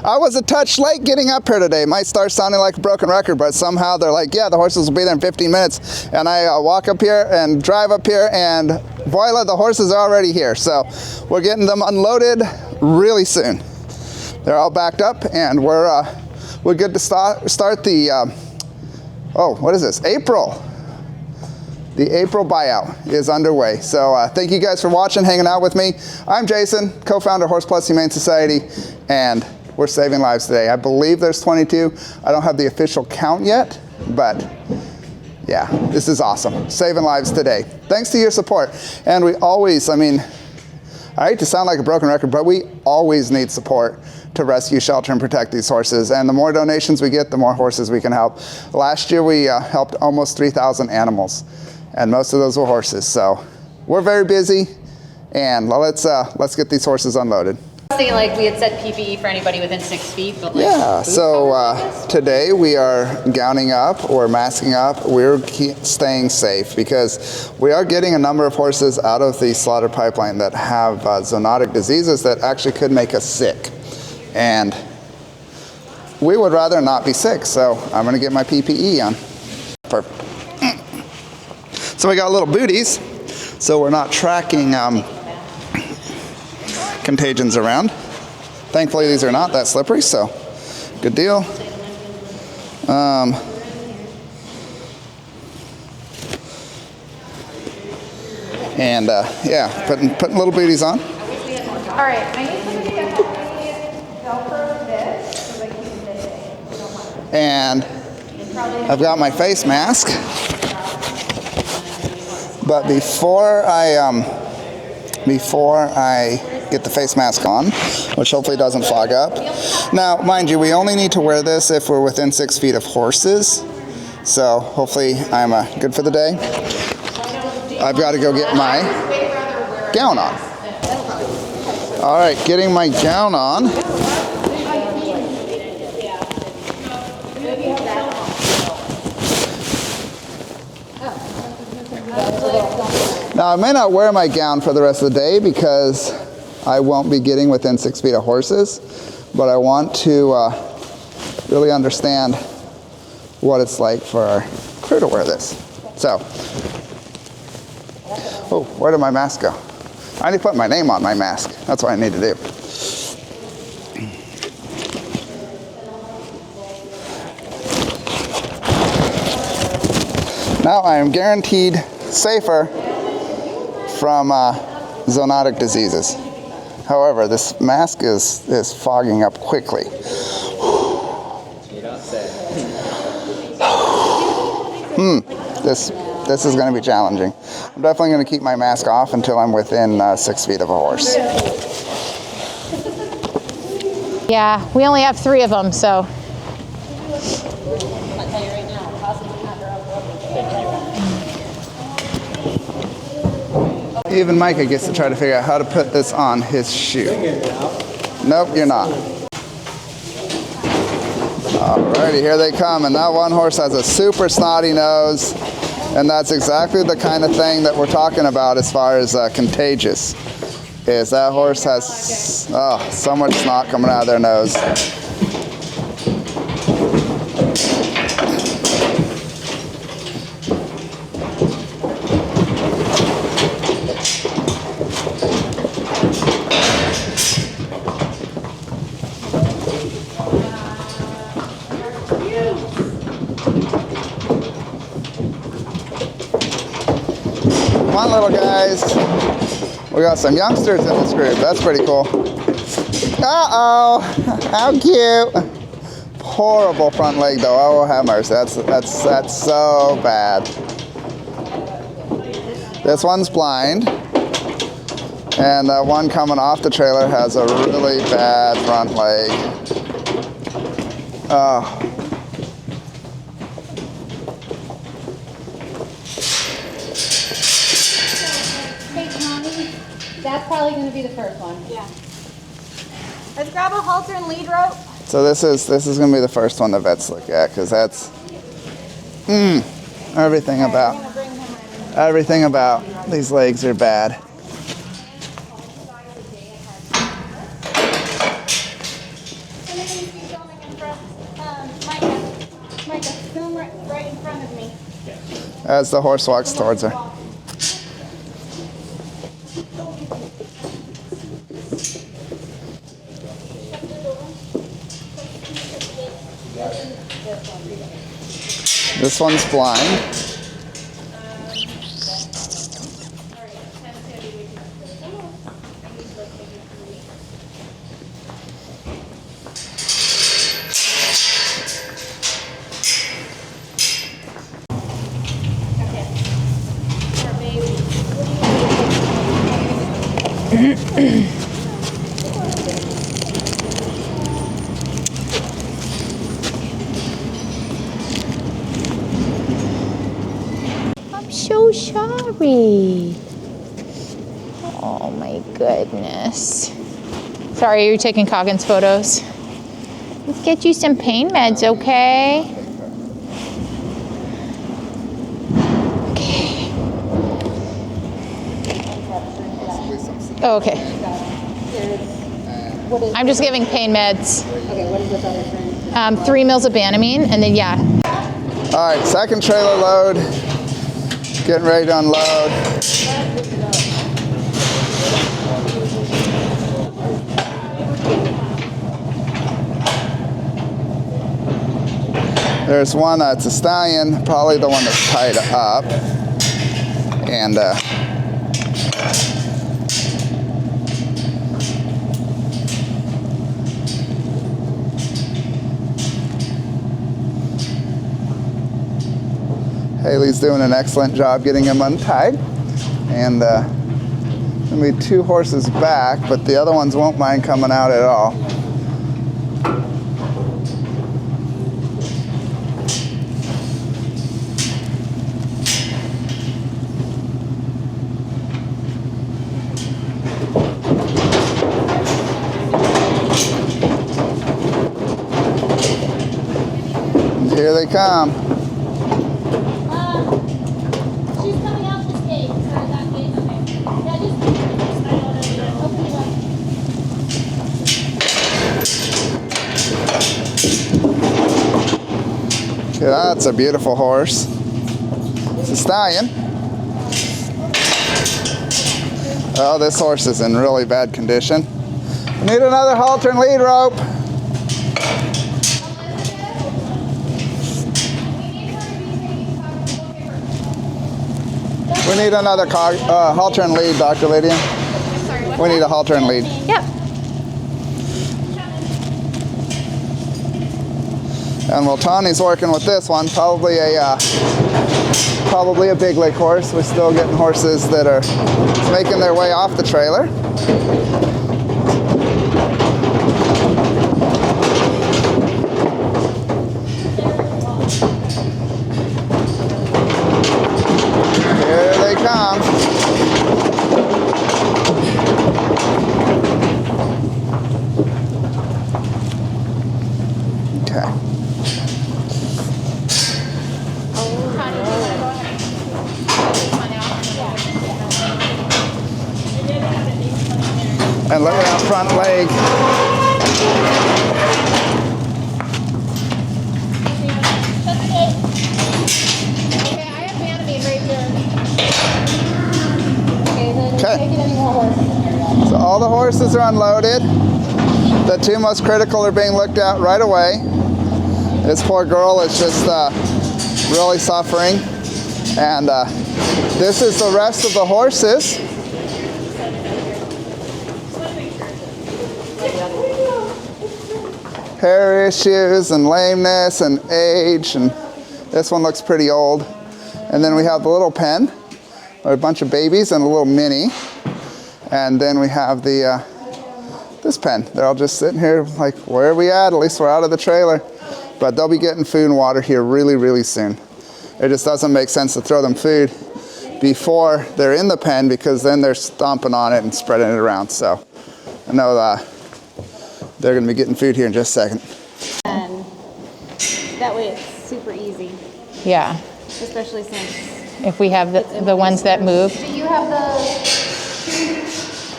I was a touch late getting up here today. Might start sounding like a broken record, but somehow they're like, yeah, the horses will be there in 15 minutes. And I walk up here and drive up here, and voila, the horses are already here. So we're getting them unloaded really soon. They're all backed up, and we're good to start the, what is this? April. The April buyout is underway. So thank you guys for watching, hanging out with me. I'm Jason, co-founder of Plus Humane Society, and we're saving lives today. I believe there's 22. I don't have the official count yet, but yeah, this is awesome. Saving lives today. Thanks to your support. And we always, I hate to sound like a broken record, but we always need support to rescue, shelter, and protect these horses. And the more donations we get, the more horses we can help. Last year, we helped almost 3,000 animals, and most of those were horses. So we're very busy, and let's get these horses unloaded. I was thinking like we had said PPE for anybody within 6 feet, but like, yeah, so today we are gowning up or masking up. We're staying safe because we are getting a number of horses out of the slaughter pipeline that have zoonotic diseases that actually could make us sick. And we would rather not be sick, so I'm gonna get my PPE on. Perfect. So we got little booties, so we're not tracking contagions around. Thankfully, these are not that slippery, so good deal. Yeah, putting little booties on. all right, I need somebody to help me Velcro this so I keep it. And I've got my face mask. But before I get the face mask on, which hopefully doesn't fog up. Now, mind you, we only need to wear this if we're within 6 feet of horses. So hopefully I'm good for the day. I've got to go get my gown on. All right, getting my gown on. Now, I may not wear my gown for the rest of the day because I won't be getting within 6 feet of horses, but I want to really understand what it's like for our crew to wear this. So, oh, where did my mask go? I need to put my name on my mask. That's what I need to do. Now I am guaranteed safer from zoonotic diseases. However, this mask is fogging up quickly. This is going to be challenging. I'm definitely going to keep my mask off until I'm within 6 feet of a horse. Yeah, we only have 3 of them, so. Even Micah gets to try to figure out how to put this on his shoe. Nope, you're not. Alrighty, here they come, and that one horse has a super snotty nose, and that's exactly the kind of thing that we're talking about as far as contagious. Is that horse has so much snot coming out of their nose. Come on, little guys. We got some youngsters in this group. That's pretty cool. Uh-oh, how cute. Horrible front leg though. Oh, have mercy. That's so bad. This one's blind, and the one coming off the trailer has a really bad front leg. Oh. That's probably going to be the first one. Yeah. Let's grab a halter and lead rope. So this is going to be the first one the vets look at, because that's everything about these legs are bad. needs to be filming in front. Micah, film right in front of me. As the horse walks towards her. This one's blind. I'm so sorry. Oh my goodness. Sorry, you're taking Coggins photos. Let's get you some pain meds, okay? Okay. Oh, okay. I'm just giving pain meds. Okay, what is this other friend? 3 mils of Banamine, and then yeah. All right, second trailer load. Getting ready to unload. There's one that's a stallion, probably the one that's tied up. And Haley's doing an excellent job getting him untied. And gonna be 2 horses back, but the other ones won't mind coming out at all. And here they come. She's coming out this gate, or that gate, okay. Yeah, just open it up. Okay, that's a beautiful horse. It's a stallion. Oh, this horse is in really bad condition. We need another halter and lead rope. We need another halter and lead, Dr. Lydia. We need a halter and lead. Yep. And while Tawny's working with this one, probably a big leg horse. We're still getting horses that are making their way off the trailer. Here they come. Okay. And look at that front leg. Okay, I have Banamine right here. Okay, then Okay. take it any more horses. So all the horses are unloaded. The 2 most critical are being looked at right away. This poor girl is just really suffering. And this is the rest of the horses. Hair issues and lameness and age, and this one looks pretty old. And then we have the little pen, or a bunch of babies and a little mini. And then we have the this pen. They're all just sitting here like, where are we at? At least we're out of the trailer. But they'll be getting food and water here really, really soon. It just doesn't make sense to throw them food before they're in the pen, because then they're stomping on it and spreading it around. So I know they're going to be getting food here in just a second. And that way it's super easy, Yeah. especially since If we have the ones that move. Do you have the?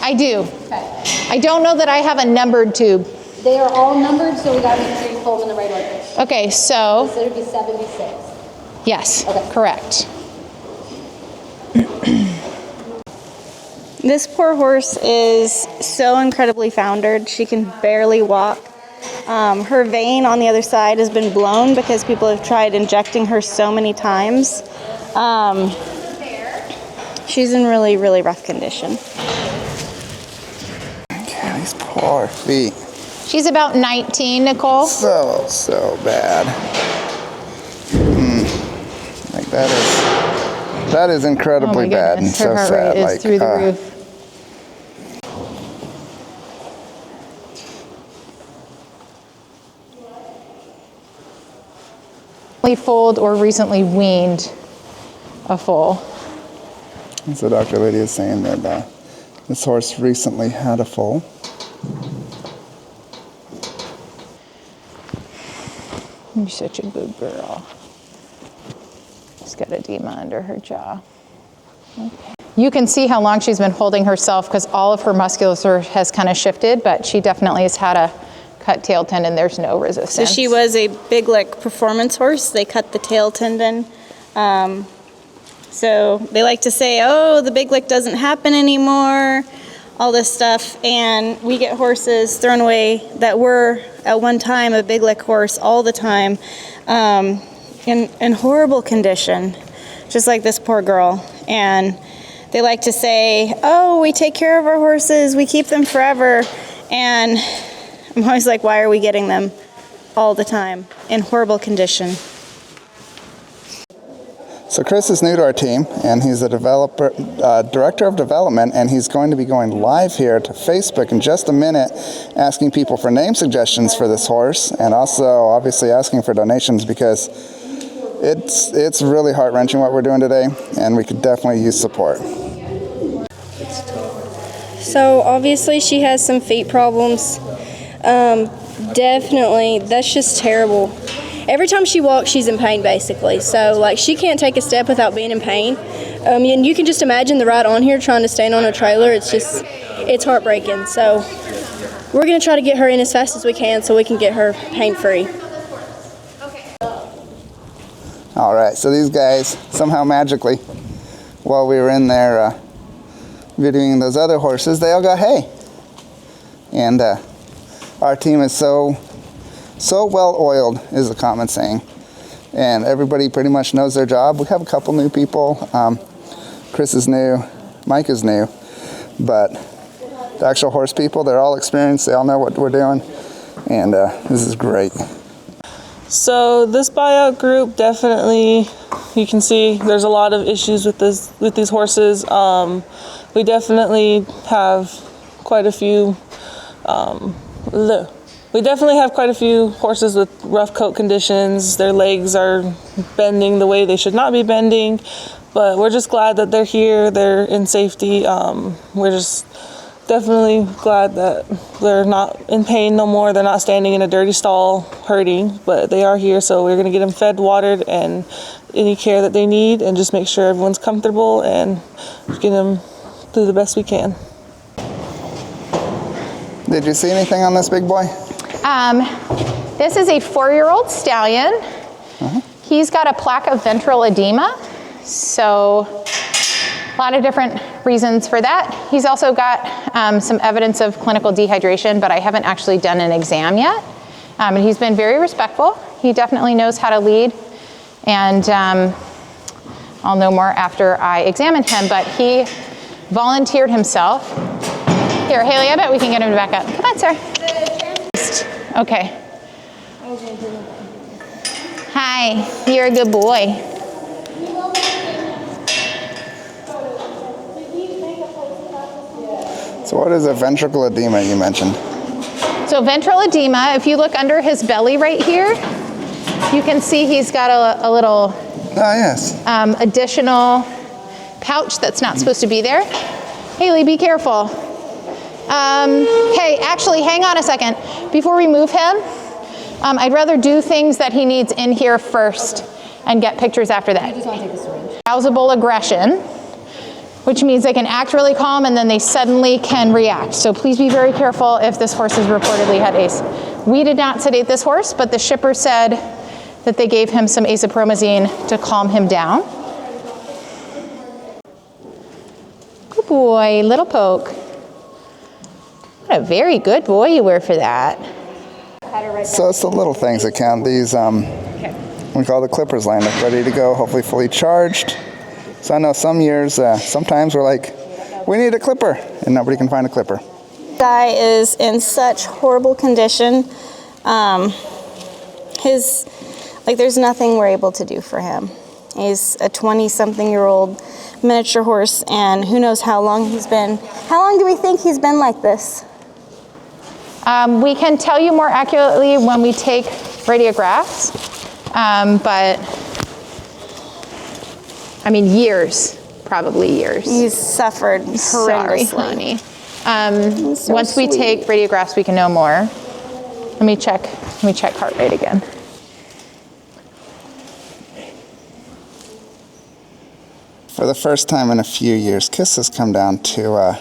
I do. Okay. I don't know that I have a numbered tube. They are all numbered, so we gotta make sure you pull them in the right order. Okay, so, So it would be 76. yes, Okay. correct. This poor horse is so incredibly foundered. She can barely walk. Her vein on the other side has been blown because people have tried injecting her so many times. She's in really, really rough condition. Okay, these poor feet. She's about 19, Nicole. So bad. Like that is Oh incredibly my bad and goodness, her so heart sad. rate is Like, through the roof. Foaled or recently weaned a foal. That's what Dr. Lydia is saying there about this horse recently had a foal. You're such a good girl. She's got edema under her jaw. Okay. You can see how long she's been holding herself because all of her musculature has kind of shifted, but she definitely has had a cut tail tendon. There's no resistance. So she was a big lick performance horse. They cut the tail tendon. So they like to say, oh, the big lick doesn't happen anymore, all this stuff. And we get horses thrown away that were at one time a big lick horse all the time in horrible condition, just like this poor girl. And they like to say, oh, we take care of our horses, we keep them forever. And I'm always like, why are we getting them all the time in horrible condition? So Chris is new to our team, and he's the director of development, and he's going to be going live here to Facebook in just a minute, asking people for name suggestions for this horse, and also obviously asking for donations because it's really heart-wrenching what we're doing today, and we could definitely use support. So obviously she has some feet problems. Definitely, that's just terrible. Every time she walks, she's in pain basically. So like she can't take a step without being in pain. And you can just imagine the ride on here trying to stand on a trailer. It's heartbreaking. So we're gonna try to get her in as fast as we can so we can get her pain-free. All right, so these guys somehow magically, while we were in there videoing those other horses, they all got hay. And our team is so well oiled, is the common saying. And everybody pretty much knows their job. We have a couple new people. Chris is new, Mike is new, but the actual horse people, they're all experienced, they all know what we're doing, and this is great. So this buyout group, definitely, you can see there's a lot of issues with these horses. We definitely have quite a few horses with rough coat conditions. Their legs are bending the way they should not be bending, but we're just glad that they're here, they're in safety. We're just definitely glad that they're not in pain no more. They're not standing in a dirty stall hurting, but they are here, so we're gonna get them fed, watered, and any care that they need, and just make sure everyone's comfortable and get them through the best we can. Did you see anything on this big boy? This is a 4-year-old stallion. He's got a plaque of ventral edema, so a lot of different reasons for that. He's also got some evidence of clinical dehydration, but I haven't actually done an exam yet. And he's been very respectful. He definitely knows how to lead, and I'll know more after I examine him, but he volunteered himself. Here, Haley, I bet we can get him to back up. Come on, sir. Okay. Hi, you're a good boy. So what is a ventricle edema you mentioned? So ventral edema, if you look under his belly right here, you can see he's got a little additional pouch that's not supposed to be there. Haley, be careful. Hey, actually, hang on a second. Before we move him, I'd rather do things that he needs in here first and get pictures after that. Arousable aggression, which means they can act really calm and then they suddenly can react. So please be very careful if this horse has reportedly had ACE. We did not sedate this horse, but the shipper said that they gave him some azapromazine to calm him down. Good boy, little poke. What a very good boy you were for that. So it's the little things that count. These, we call the clippers line up, ready to go, hopefully fully charged. So I know some years, sometimes we're like, we need a clipper, and nobody can find a clipper. Guy is in such horrible condition. There's nothing we're able to do for him. He's a 20-something-year-old miniature horse, and who knows how long he's been. How long do we think he's been like this? We can tell you more accurately when we take radiographs, but I mean years, probably years. He's suffered horrendously. Sorry, honey. Once we take radiographs, we can know more. Let me check heart rate again. For the first time in a few years, Kiss has come down to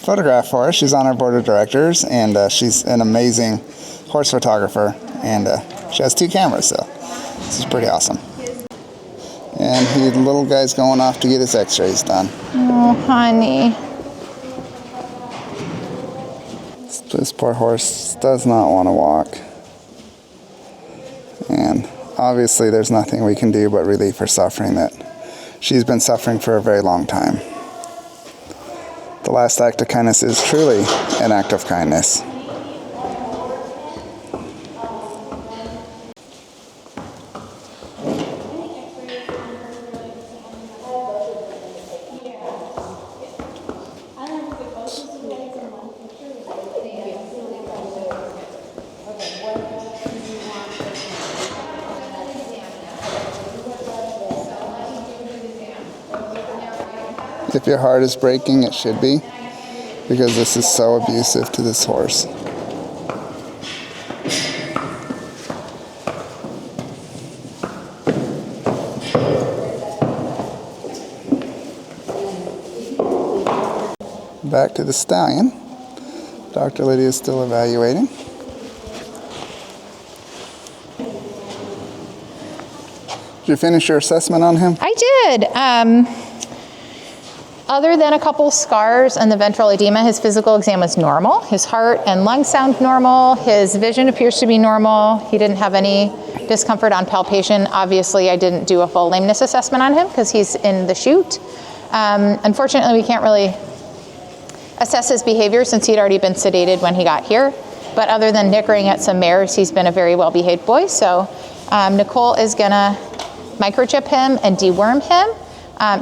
photograph for us. She's on our board of directors, and she's an amazing horse photographer, and she has 2 cameras, so this is pretty awesome. And the little guy's going off to get his x-rays done. Oh, honey. This poor horse does not want to walk. And obviously there's nothing we can do but relieve her suffering that she's been suffering for a very long time. The last act of kindness is truly an act of kindness. If your heart is breaking, it should be, because this is so abusive to this horse. Back to the stallion. Dr. Lydia is still evaluating. Did you finish your assessment on him? I did. Other than a couple scars and the ventral edema, his physical exam was normal. His heart and lungs sound normal. His vision appears to be normal. He didn't have any discomfort on palpation. Obviously, I didn't do a full lameness assessment on him because he's in the chute. Unfortunately, we can't really assess his behavior since he'd already been sedated when he got here. But other than nickering at some mares, he's been a very well-behaved boy. So Nicole is gonna microchip him and deworm him.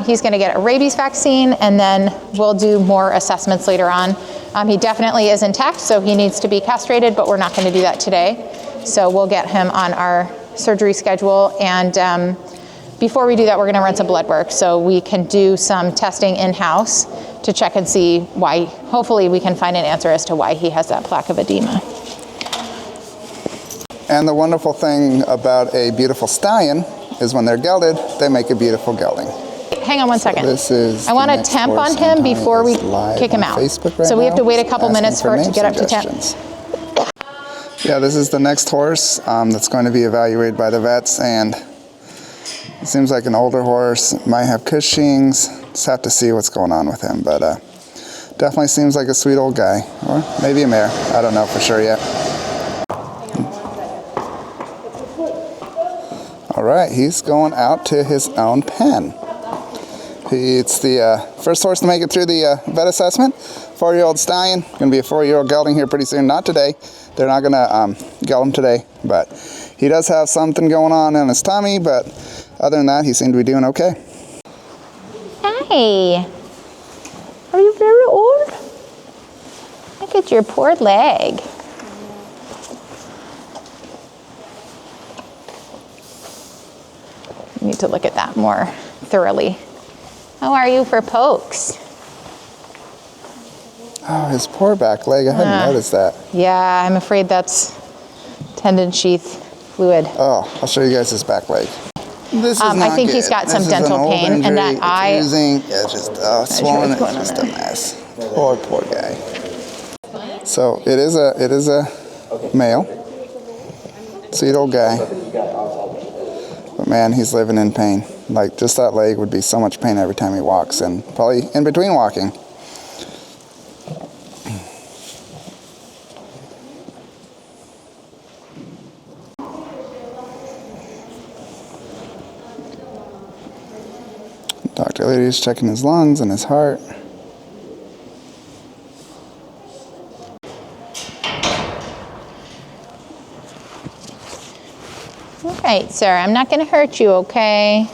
He's going to get a rabies vaccine, and then we'll do more assessments later on. He definitely is intact, so he needs to be castrated, but we're not going to do that today. So we'll get him on our surgery schedule, and before we do that, we're going to run some blood work so we can do some testing in-house to check and see why. Hopefully we can find an answer as to why he has that plaque of edema. And the wonderful thing about a beautiful stallion is when they're gelded, they make a beautiful gelding. Hang on one second. This is I want to temp on him before we kick him out. So we have to wait a couple minutes for it to get up to temp. Yeah, this is the next horse that's going to be evaluated by the vets, and it seems like an older horse, might have Cushing's. Just have to see what's going on with him, but definitely seems like a sweet old guy, or maybe a mare. I don't know for sure yet. All right, he's going out to his own pen. It's the first horse to make it through the vet assessment. 4-year-old stallion, going to be a 4-year-old gelding here pretty soon. Not today. They're not going to geld him today, but he does have something going on in his tummy, but other than that, he seemed to be doing okay. Hey, are you very old? Look at your poor leg. Need to look at that more thoroughly. How are you for pokes? Oh, his poor back leg. I hadn't noticed that. Yeah, I'm afraid that's tendon sheath fluid. Oh, I'll show you guys his back leg. This is I not think he's good. got some This is an dental old pain, injury. and that It's eye. oozing. It's just swollen. It's going on just a there. mess. Poor guy. So it is a male, sweet old guy. But man, he's living in pain. Like just that leg would be so much pain every time he walks, and probably in between walking. Dr. Lady's checking his lungs and his heart. All right, sir, I'm not going to hurt you, okay?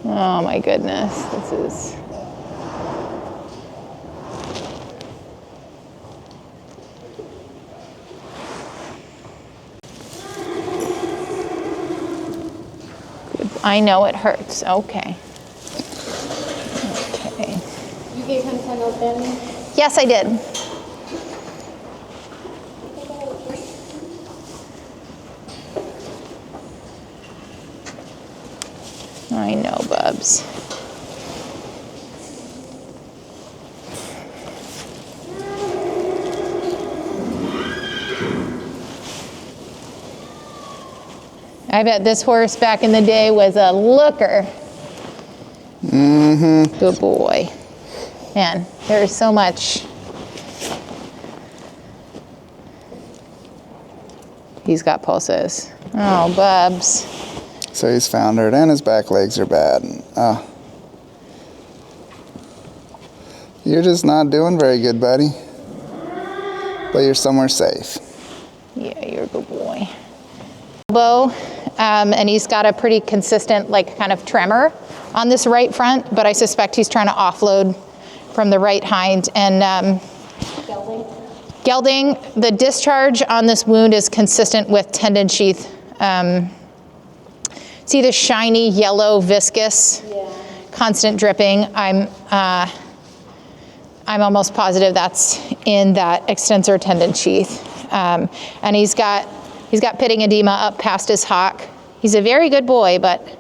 Oh my goodness, this is... I know it hurts. Okay. Okay. You gave him 10 of them? Yes, I did. I know, Bubs. I bet this horse back in the day was a looker. Mm-hmm. Good boy. Man, there's so much. He's got pulses. Oh, Bubs. So he's foundered, and his back legs are bad. You're just not doing very good, buddy. But you're somewhere safe. Yeah, you're a good boy. Elbow, and he's got a pretty consistent, like, kind of tremor on this right front, but I suspect he's trying to offload from the right hind. And gelding, the discharge on this wound is consistent with tendon sheath. See the shiny yellow viscous, constant dripping. I'm almost positive that's in that extensor tendon sheath. And he's got pitting edema up past his hock. He's a very good boy, but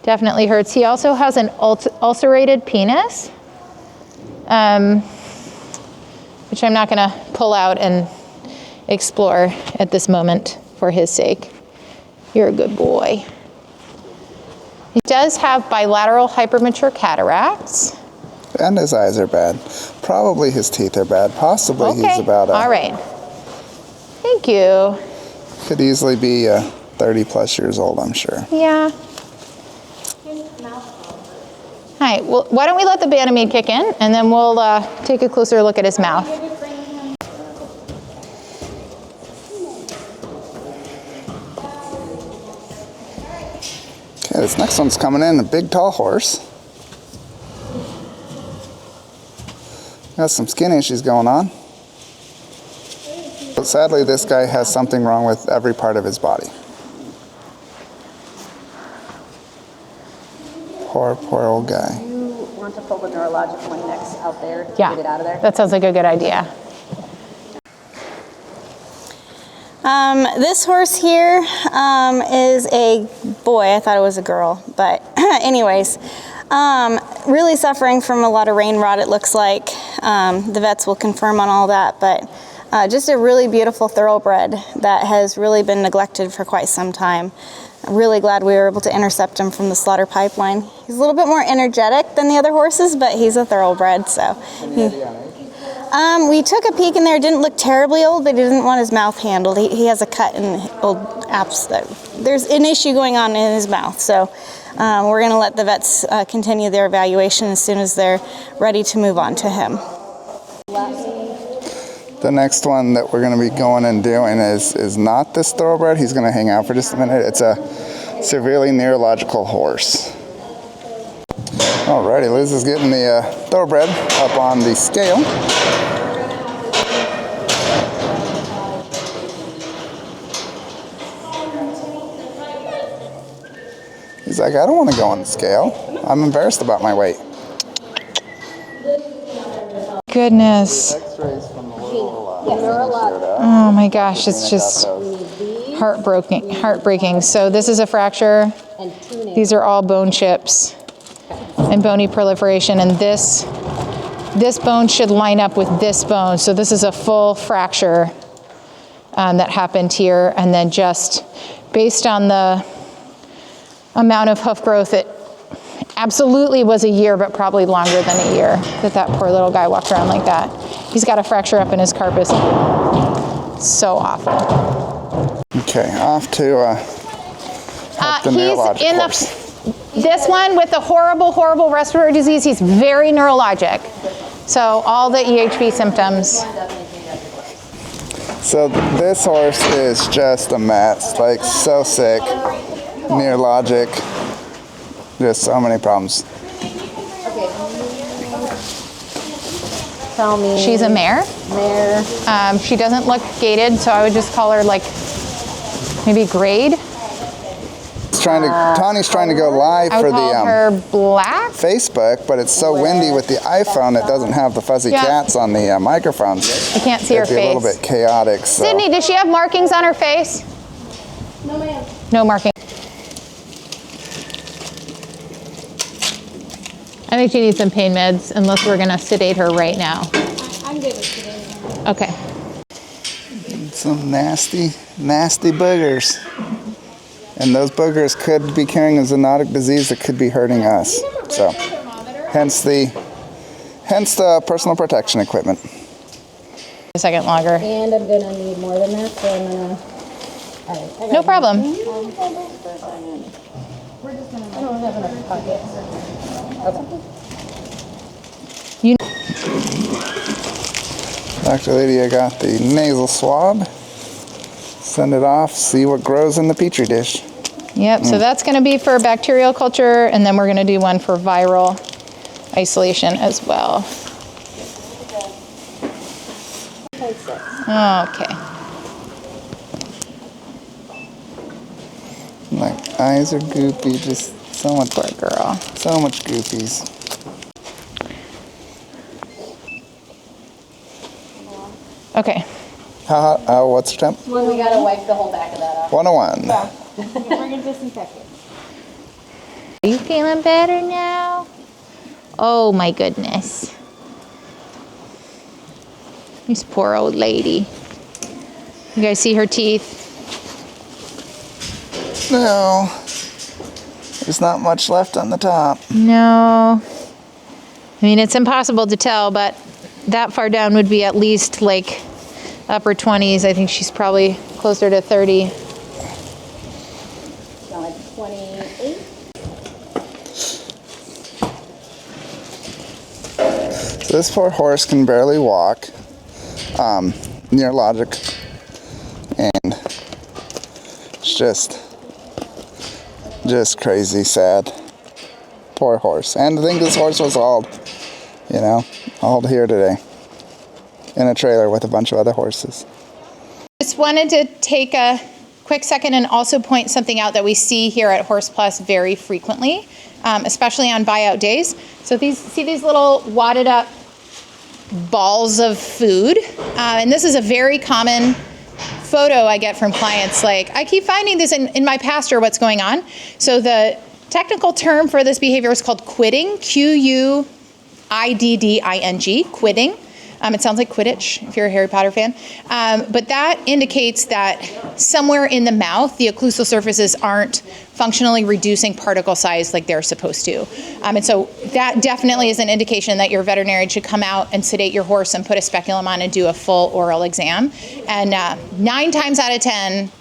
definitely hurts. He also has an ulcerated penis, which I'm not going to pull out and explore at this moment for his sake. You're a good boy. He does have bilateral hypermature cataracts. And his eyes are bad. Probably his teeth are bad. Possibly Okay. He's about all right. Thank you. Could easily be 30 plus years old, I'm sure. Yeah. All right, well, why don't we let the Banamide kick in, and then we'll take a closer look at his mouth. Okay, this next one's coming in, a big, tall horse. Got some skin issues going on. But sadly, this guy has something wrong with every part of his body. Poor old guy. You want to pull the neurological index out there to Yeah, get it out of there? that sounds like a good idea. This horse here is a boy. I thought it was a girl, but anyways, really suffering from a lot of rain rot, it looks like. The vets will confirm on all that, but just a really beautiful thoroughbred that has really been neglected for quite some time. I'm really glad we were able to intercept him from the slaughter pipeline. He's a little bit more energetic than the other horses, but he's a thoroughbred, so. We took a peek in there. It didn't look terribly old, but he didn't want his mouth handled. He has a cut in old apps. There's an issue going on in his mouth, so we're going to let the vets continue their evaluation as soon as they're ready to move on to him. The next one that we're going to be going and doing is not this thoroughbred. He's going to hang out for just a minute. It's a severely neurological horse. Alrighty, Liz is getting the thoroughbred up on the scale. He's like, I don't want to go on the scale. I'm embarrassed about my weight. goodness. X-rays from the little Oh my gosh, it's just heartbreaking. So this is a fracture. These are all bone chips and bony proliferation, and this bone should line up with this bone. So this is a full fracture that happened here, and then just based on the amount of hoof growth, it absolutely was a year, but probably longer than a year that poor little guy walked around like that. He's got a fracture up in his carpus. So awful. Okay, off to the He's neurologic in course. this one with the horrible respiratory disease. He's very neurologic. So all the EHP symptoms. So this horse is just a mess, like so sick, neurologic, just so many problems. Tell me. She's a mare. Mare. She doesn't look gated, so I would just call her like maybe grade. Tawny's trying to go live I would for call the her black. Facebook, but it's so windy with the iPhone, it doesn't have the fuzzy Yeah. cats on the microphones. You can't see her It'd be a little face. bit chaotic. So. Sydney, does she have markings on her face? No, ma'am. No marking. I think she needs some pain meds, unless we're gonna sedate her right now. I'm good with today. Okay. Some nasty boogers. And those boogers could be carrying a zoonotic disease that could be hurting us. So, hence the personal protection equipment. A second longer. And I'm gonna need more than that, so I'm gonna. All right, I got No it. problem. I don't have enough pockets. Okay. Dr. Lydia got the nasal swab. Send it off, see what grows in the petri dish. Yep, so that's gonna be for bacterial culture, and then we're gonna do one for viral isolation as well. Okay. My eyes are goopy, just so much, Poor girl. so much goopies. Okay. What's the temp? Well, we gotta wipe the whole back of that off. 101. We're gonna disinfect it. Are you feeling better now? Oh my goodness. This poor old lady. You guys see her teeth? No, there's not much left on the top. No. I mean, it's impossible to tell, but that far down would be at least like upper 20s. I think she's probably closer to 30. So like 28. So this poor horse can barely walk, neurologic, and it's just crazy sad. Poor horse. And I think this horse was hauled here today in a trailer with a bunch of other horses. Just wanted to take a quick second and also point something out that we see here at Horse Plus very frequently, especially on buyout days. So see these little wadded up balls of food, and this is a very common photo I get from clients. Like, I keep finding this in my pasture, what's going on? So the technical term for this behavior is called quitting, Q-U-I-D-D-I-N-G, quitting. It sounds like Quidditch if you're a Harry Potter fan. But that indicates that somewhere in the mouth, the occlusal surfaces aren't functionally reducing particle size like they're supposed to. And so that definitely is an indication that your veterinarian should come out and sedate your horse and put a speculum on and do a full oral exam. And 9 times out of 10,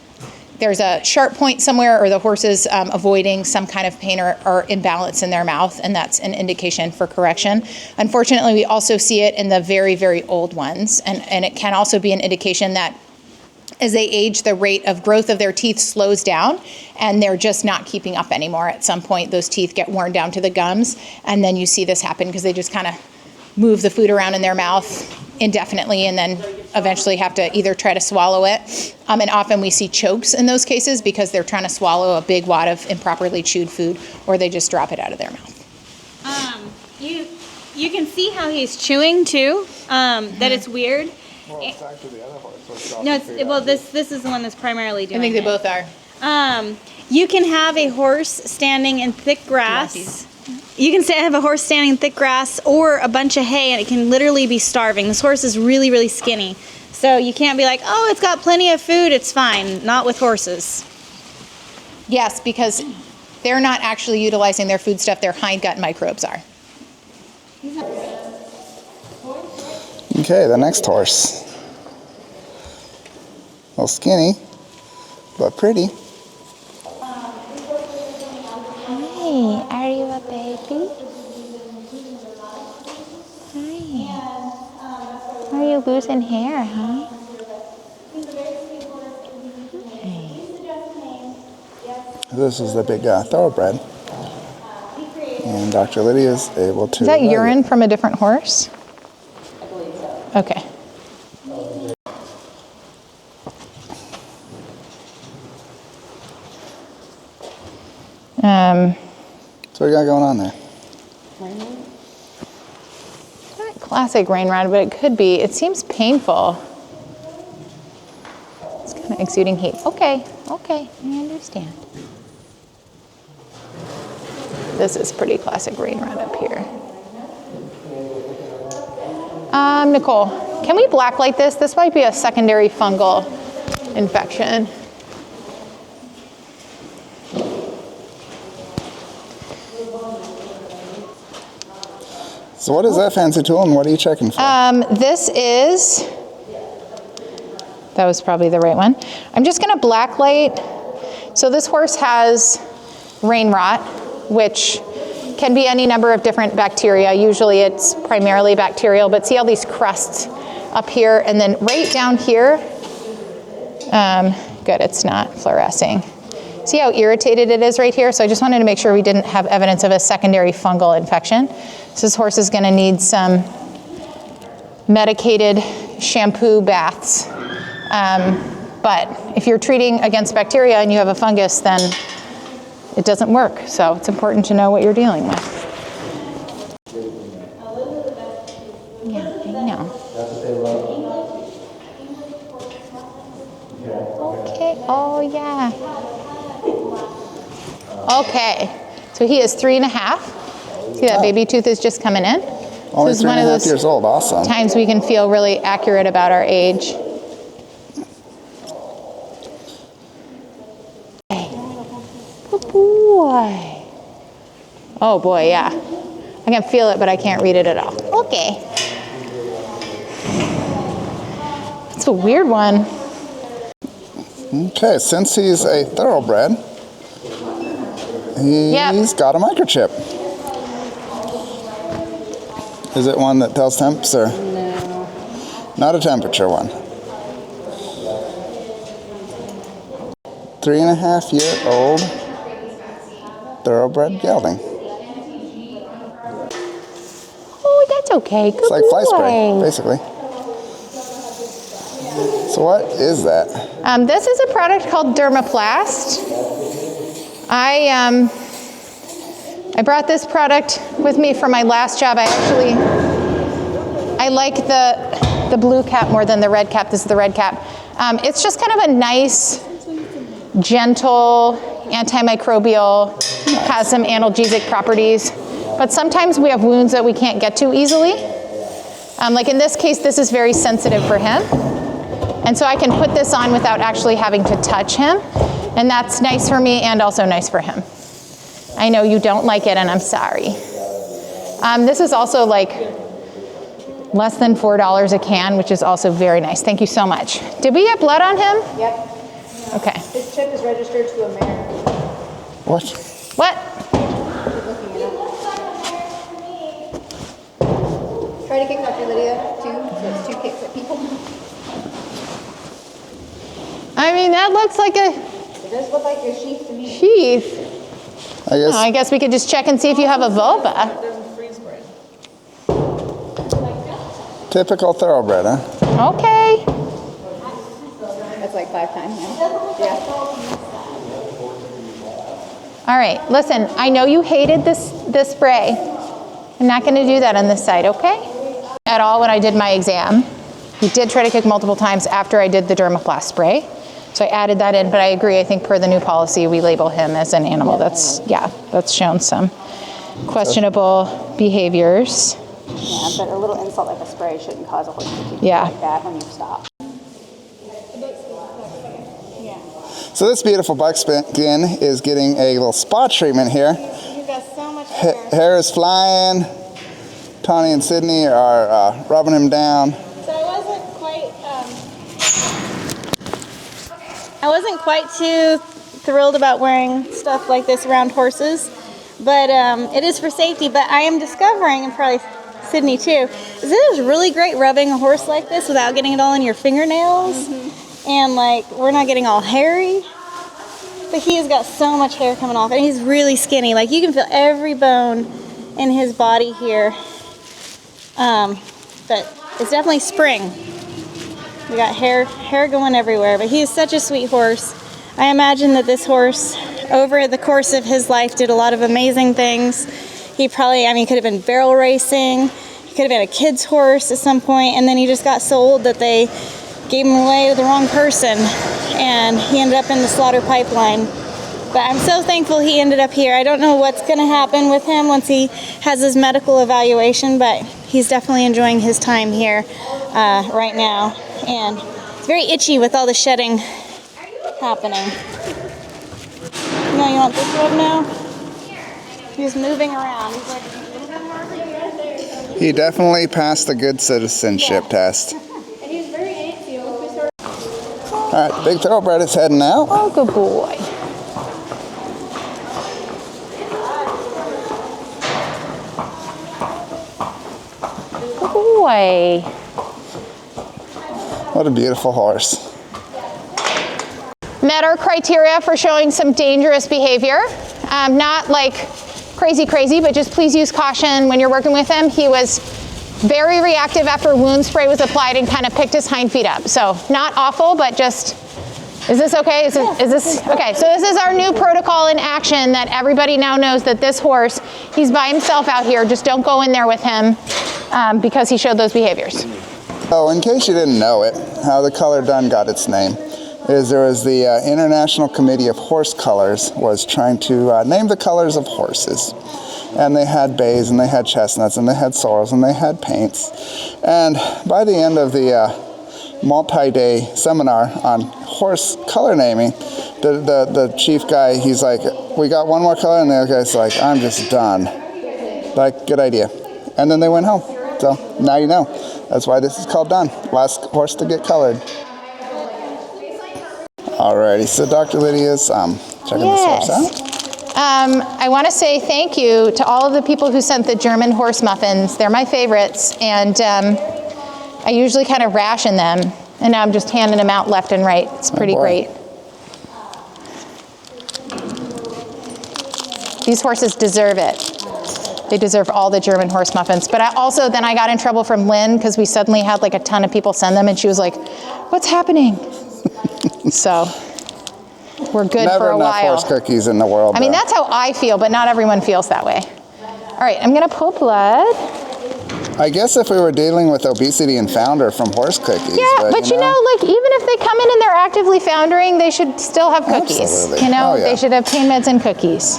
there's a sharp point somewhere, or the horse is avoiding some kind of pain or imbalance in their mouth, and that's an indication for correction. Unfortunately, we also see it in the very, very old ones, and it can also be an indication that as they age, the rate of growth of their teeth slows down, and they're just not keeping up anymore. At some point, those teeth get worn down to the gums, and then you see this happen because they just kind of move the food around in their mouth indefinitely and then eventually have to either try to swallow it. And often we see chokes in those cases because they're trying to swallow a big wad of improperly chewed food, or they just drop it out of their mouth. You can see how he's chewing too, that it's weird. Well, it's actually the other horse. No, this is the one that's primarily doing I think they it. both are. You can have a horse standing in thick grass. You can have a horse standing in thick grass or a bunch of hay, and it can literally be starving. This horse is really, really skinny. So you can't be like, oh, it's got plenty of food, it's fine. Not with horses. Yes, because they're not actually utilizing their food stuff, their hindgut microbes are. Okay, the next horse. A little skinny, but pretty. Hi, are you a baby? Hi. Are you losing hair, huh? This is the big thoroughbred. And Dr. Lydia is able to... Is that urine from a different horse? I believe so. Okay. So what you got going on there? Not classic rain rot, but it could be. It seems painful. It's kind of exuding heat. Okay, I understand. This is pretty classic rain rot up here. Nicole, can we blacklight this? This might be a secondary fungal infection. So what is that fancy tool and what are you checking for? This is, that was probably the right one. I'm just gonna blacklight. So this horse has rain rot, which can be any number of different bacteria. Usually it's primarily bacterial, but see all these crusts up here and then right down here. Good, it's not fluorescing. See how irritated it is right here? So I just wanted to make sure we didn't have evidence of a secondary fungal infection. So this horse is gonna need some medicated shampoo baths. But if you're treating against bacteria and you have a fungus, then it doesn't work. So it's important to know what you're dealing with. Yeah, I know. Okay, oh yeah. Okay, so he is 3.5. See that baby tooth is just coming in? Only This is one of 3.5 those years old, awesome. times we can feel really accurate about our age. Good boy. Oh boy, yeah. I can feel it, but I can't read it at all. Okay. It's a weird one. Okay, since he's a thoroughbred, he's got a microchip. Is it one that tells temps or? No. Not a temperature one. 3.5-year-old thoroughbred gelding. Oh, that's okay. Good It's like fly spray, boy. basically. So what is that? This is a product called Dermaplast. I brought this product with me for my last job. I like the blue cap more than the red cap. This is the red cap. It's just kind of a nice, gentle, antimicrobial, has some analgesic properties. But sometimes we have wounds that we can't get to easily. Like in this case, this is very sensitive for him. And so I can put this on without actually having to touch him. And that's nice for me and also nice for him. I know you don't like it and I'm sorry. This is also like less than $4 a can, which is also very nice. Thank you so much. Did we get blood on him? Yep. Okay. This chip is registered to a mare. What? What? Try to kick Dr. Lydia too, so it's 2 kicks at people. I mean, that looks like a It does look like your sheath to me. sheath. I I guess we could just check and see if you have a vulva. typical thoroughbred, huh? Okay. That's like 5 times now. Yeah. All right, listen, I know you hated this spray, I'm not going to do that on this side, okay? At all when I did my exam. He did try to kick multiple times after I did the Dermaplast spray. So I added that in, but I agree, I think per the new policy, we label him as an animal. That's shown some questionable behaviors. Yeah, but a little insult like a spray shouldn't cause a horse to kick Yeah. like that when you stop. So this beautiful buckskin is getting a little spot treatment here. You've got so much hair. Hair is flying. Tawny and Sydney are rubbing him down. So I wasn't quite too thrilled about wearing stuff like this around horses, but it is for safety. But I am discovering, and probably Sydney too, is it is really great rubbing a horse like this without getting it all in your fingernails, and like we're not getting all hairy. But he has got so much hair coming off, and he's really skinny. Like you can feel every bone in his body here. But it's definitely spring. We got hair going everywhere, but he is such a sweet horse. I imagine that this horse, over the course of his life, did a lot of amazing things. He probably, could have been barrel racing. He could have been a kid's horse at some point, and then he just got so old that they gave him away to the wrong person, and he ended up in the slaughter pipeline. But I'm so thankful he ended up here. I don't know what's going to happen with him once he has his medical evaluation, but he's definitely enjoying his time here right now. And it's very itchy with all the shedding happening. No, you want this rub now? He's moving around. He's like, He definitely passed the good citizenship test. All right, big thoroughbred is heading out. Oh, good boy. Good boy. What a beautiful horse. Met our criteria for showing some dangerous behavior. Not like crazy, but just please use caution when you're working with him. He was very reactive after wound spray was applied and kind of picked his hind feet up. So not awful, but just, is this okay? Is this, okay, so this is our new protocol in action that everybody now knows that this horse, he's by himself out here. Just don't go in there with him because he showed those behaviors. Oh, in case you didn't know it, how the color dun got its name is there was the International Committee of Horse Colors was trying to name the colors of horses. And they had bays, and they had chestnuts, and they had sorrels, and they had paints. And by the end of the multi-day seminar on horse color naming, the chief guy, he's like, we got one more color, and the other guy's like, I'm just done. Like, good idea. And then they went home. So now you know. That's why this is called done. Last horse to get colored. Alrighty, so Dr. Lydia's checking this horse out. I want to say thank you to all of the people who sent the German horse muffins. They're my favorites, and I usually kind of ration them, and now I'm just handing them out left and right. It's pretty great. These horses deserve it. They deserve all the German horse muffins. But then I got in trouble from Lynn because we suddenly had like a ton of people send them, and she was like, what's happening? So we're good for a while. Never enough horse cookies in the world. I mean, that's how I feel, but not everyone feels that way. All right, I'm going to pull blood. I guess if we were dealing with obesity and founder from horse cookies. Yeah, but you know, like even if they come in and they're actively foundering, they should still have cookies. Absolutely. You know, Oh, yeah. they should have pain meds and cookies.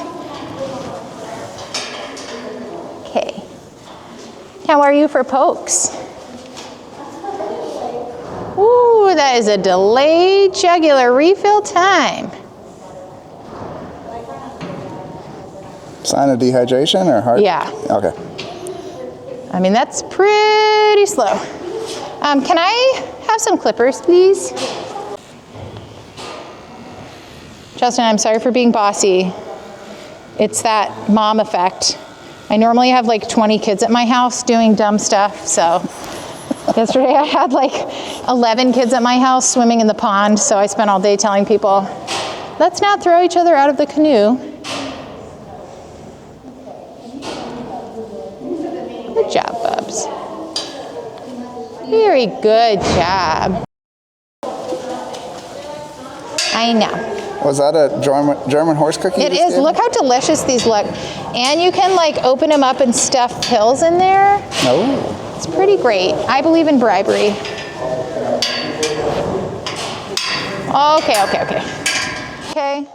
Okay. How are you for pokes? Ooh, that is a delayed jugular refill time. Sign of dehydration or heart? Yeah. Okay. I mean, that's pretty slow. Can I have some clippers, please? Justin, I'm sorry for being bossy. It's that mom effect. I normally have like 20 kids at my house doing dumb stuff, so yesterday I had like 11 kids at my house swimming in the pond, so I spent all day telling people, let's not throw each other out of the canoe. Good job, Bubs. Very good job. I know. Was that a German horse cookie? It is. Look how delicious these look. And you can like open them up and stuff pills in there. No. It's pretty great. I believe in bribery. Okay. Okay.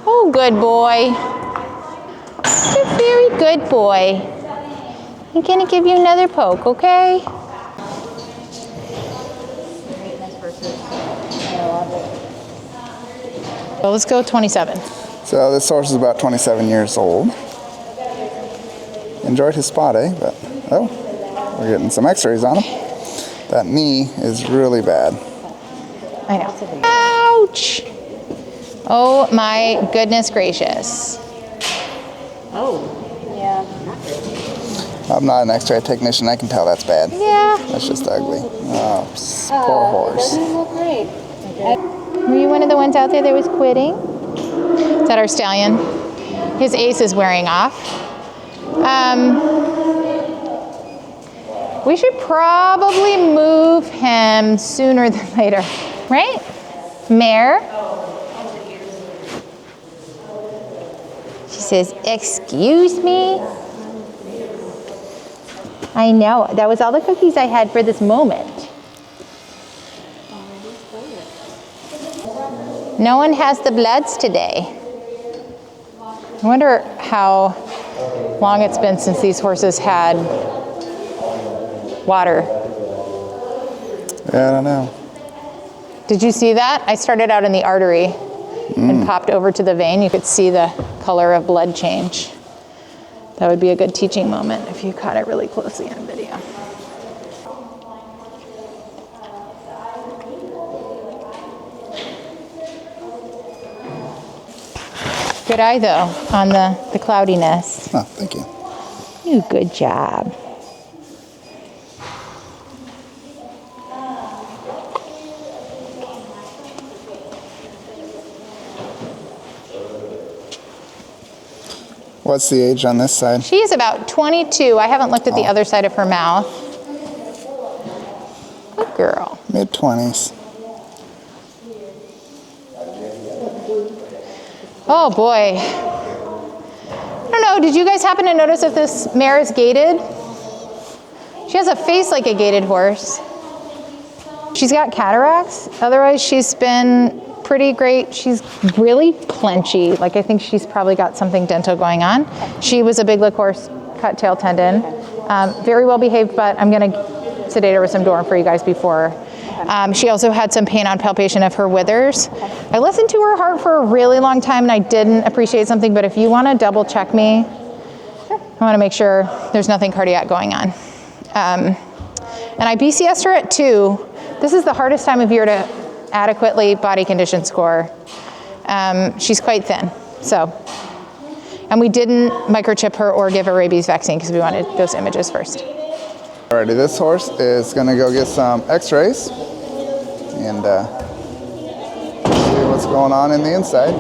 Oh, good boy. You're a very good boy. I'm gonna give you another poke, okay? Well, let's go 27. So this horse is about 27 years old. Enjoyed his spot, eh? But, oh, we're getting some x-rays on him. That knee is really bad. I know. Ouch! Oh my goodness gracious. I'm not an x-ray technician. I can tell that's bad. Yeah. That's just ugly. Oh, poor horse. Were you one of the ones out there that was quitting? Is that our stallion? His ace is wearing off. We should probably move him sooner than later, right? Mare. She says, "Excuse me." I know, that was all the cookies I had for this moment. No one has the bloods today. I wonder how long it's been since these horses had water. Yeah, I don't know. Did you see that? I started out in the artery and popped over to the vein. You could see the color of blood change. That would be a good teaching moment if you caught it really closely on video. Good eye though on the cloudiness. Oh, thank you. You good job. What's the age on this side? She is about 22. I haven't looked at the other side of her mouth. Good girl. Mid-20s. Oh boy. I don't know, did you guys happen to notice if this mare is gated? She has a face like a gated horse. She's got cataracts. Otherwise, she's been pretty great. She's really plenchy. Like, I think she's probably got something dental going on. She was a big lick horse, cut tail tendon. Very well behaved, but I'm gonna sedate her with some Doran for you guys before. She also had some pain on palpation of her withers. I listened to her heart for a really long time and I didn't appreciate something, but if you wanna double check me, I wanna make sure there's nothing cardiac going on. And I BCS'd her at 2. This is the hardest time of year to adequately body condition score. She's quite thin, so. And we didn't microchip her or give her rabies vaccine because we wanted those images first. Alrighty, this horse is gonna go get some x-rays and see what's going on in the inside.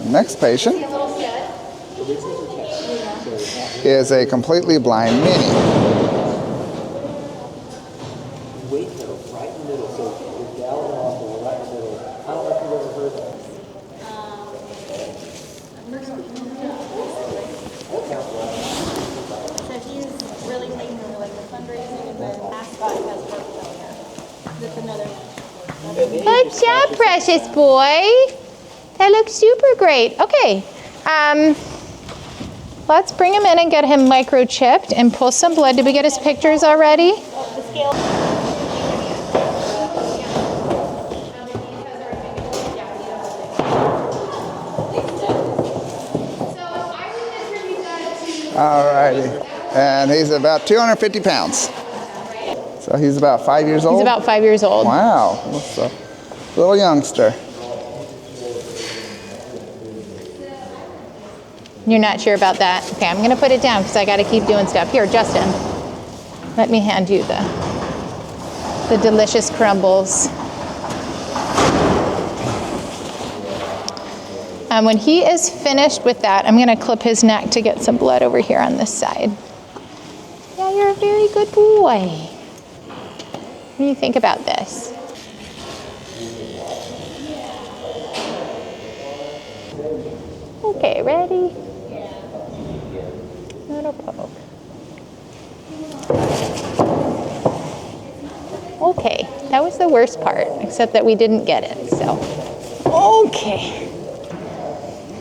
Next patient is a completely blind mini. Good job, precious boy. That looks super great. Okay, let's bring him in and get him microchipped and pull some blood. Did we get his pictures already? Alrighty, and he's about 250 pounds. So he's about 5 years old? He's about 5 years old. Wow, that's a little youngster. You're not sure about that? Okay, I'm gonna put it down because I gotta keep doing stuff. Here, Justin, let me hand you the delicious crumbles. When he is finished with that, I'm gonna clip his neck to get some blood over here on this side. Yeah, you're a very good boy. What do you think about this? Okay, ready? Little poke. Okay, that was the worst part, except that we didn't get it, so. Okay.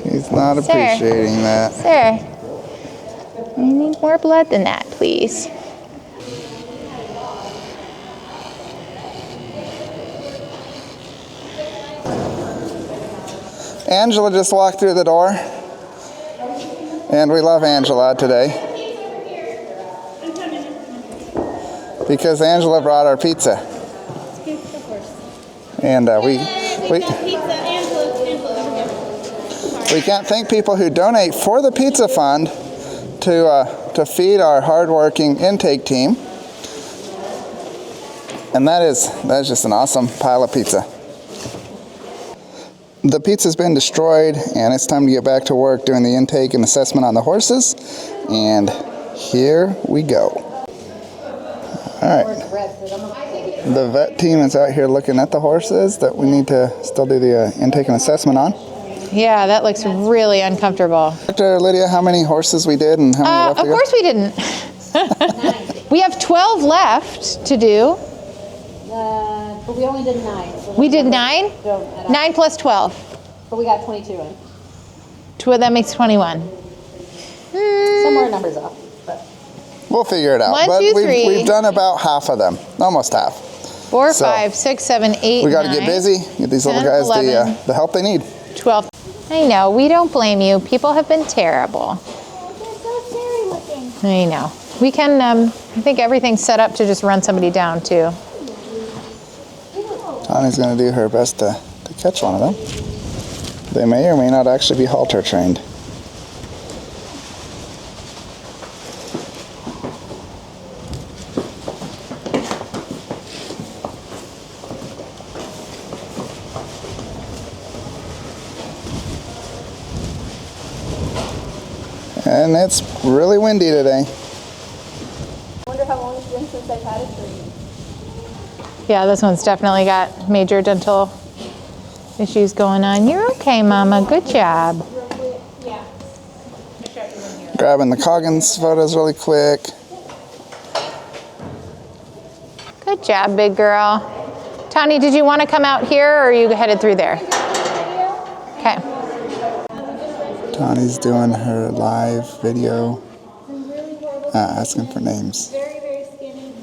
He's not appreciating that. Sir, I need more blood than that, please. Angela just walked through the door, and we love Angela today because Angela brought our pizza, and we can't thank people who donate for the pizza fund to feed our hardworking intake team, and that is just an awesome pile of pizza. The pizza's been destroyed, and it's time to get back to work doing the intake and assessment on the horses, and here we go. All right, the vet team is out here looking at the horses that we need to still do the intake and assessment on. Yeah, that looks really uncomfortable. Dr. Lydia, how many horses we did and how many left to go? Of course we didn't. We have 12 left to do. But we only did 9. So We did 9? 9 plus 12. But we got 22 in. That makes 21. Somewhere numbers off. But We'll figure it out. 1, But 2, 3. we've done about half of them, almost half. 4, So, 5, 6, 7, 8, We got to 9, get busy, get these little 10, guys 11. the help they need. 12. I know, we don't blame you. People have been terrible. They're so scary looking. I know. We can, I think everything's set up to just run somebody down too. Connie's going to do her best to catch one of them. They may or may not actually be halter trained. And it's really windy today. I wonder how long it's been since they've had a tree. Yeah, this one's definitely got major dental issues going on. You're okay, Mama. Good job. Grabbing the Coggins photos really quick. Good job, big girl. Tani, did you want to come out here or are you headed through there? Okay. Tani's doing her live video, asking for names. Very, very skinny.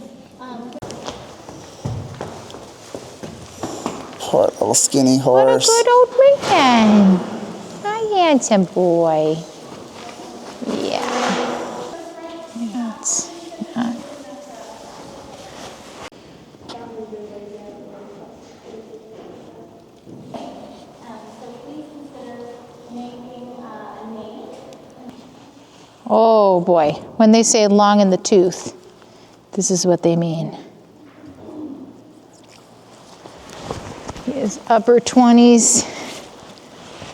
Poor little skinny What a horse. good old man. Hi, handsome boy. Yeah. That's not. Oh boy, when they say long in the tooth, this is what they mean. He is upper 20s.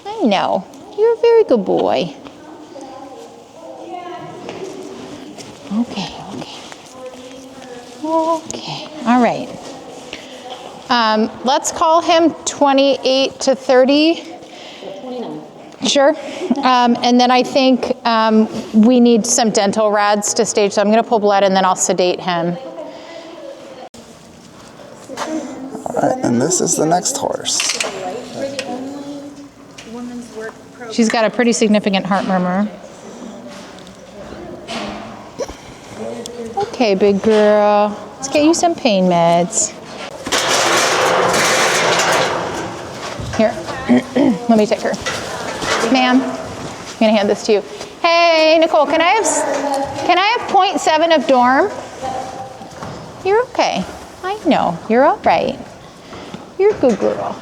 I know, you're a very good boy. Okay. Okay, all right. Let's call him 28 to 30. 29. Sure. And then I think we need some dental rads to stage, so I'm going to pull blood and then I'll sedate him. All right, and this is the next horse. She's got a pretty significant heart murmur. Okay, big girl. Let's get you some pain meds. Here, let me take her. Ma'am, I'm gonna hand this to you. Hey, Nicole, can I have 0.7 of Dorm? You're okay. I know, you're all right. You're a good girl.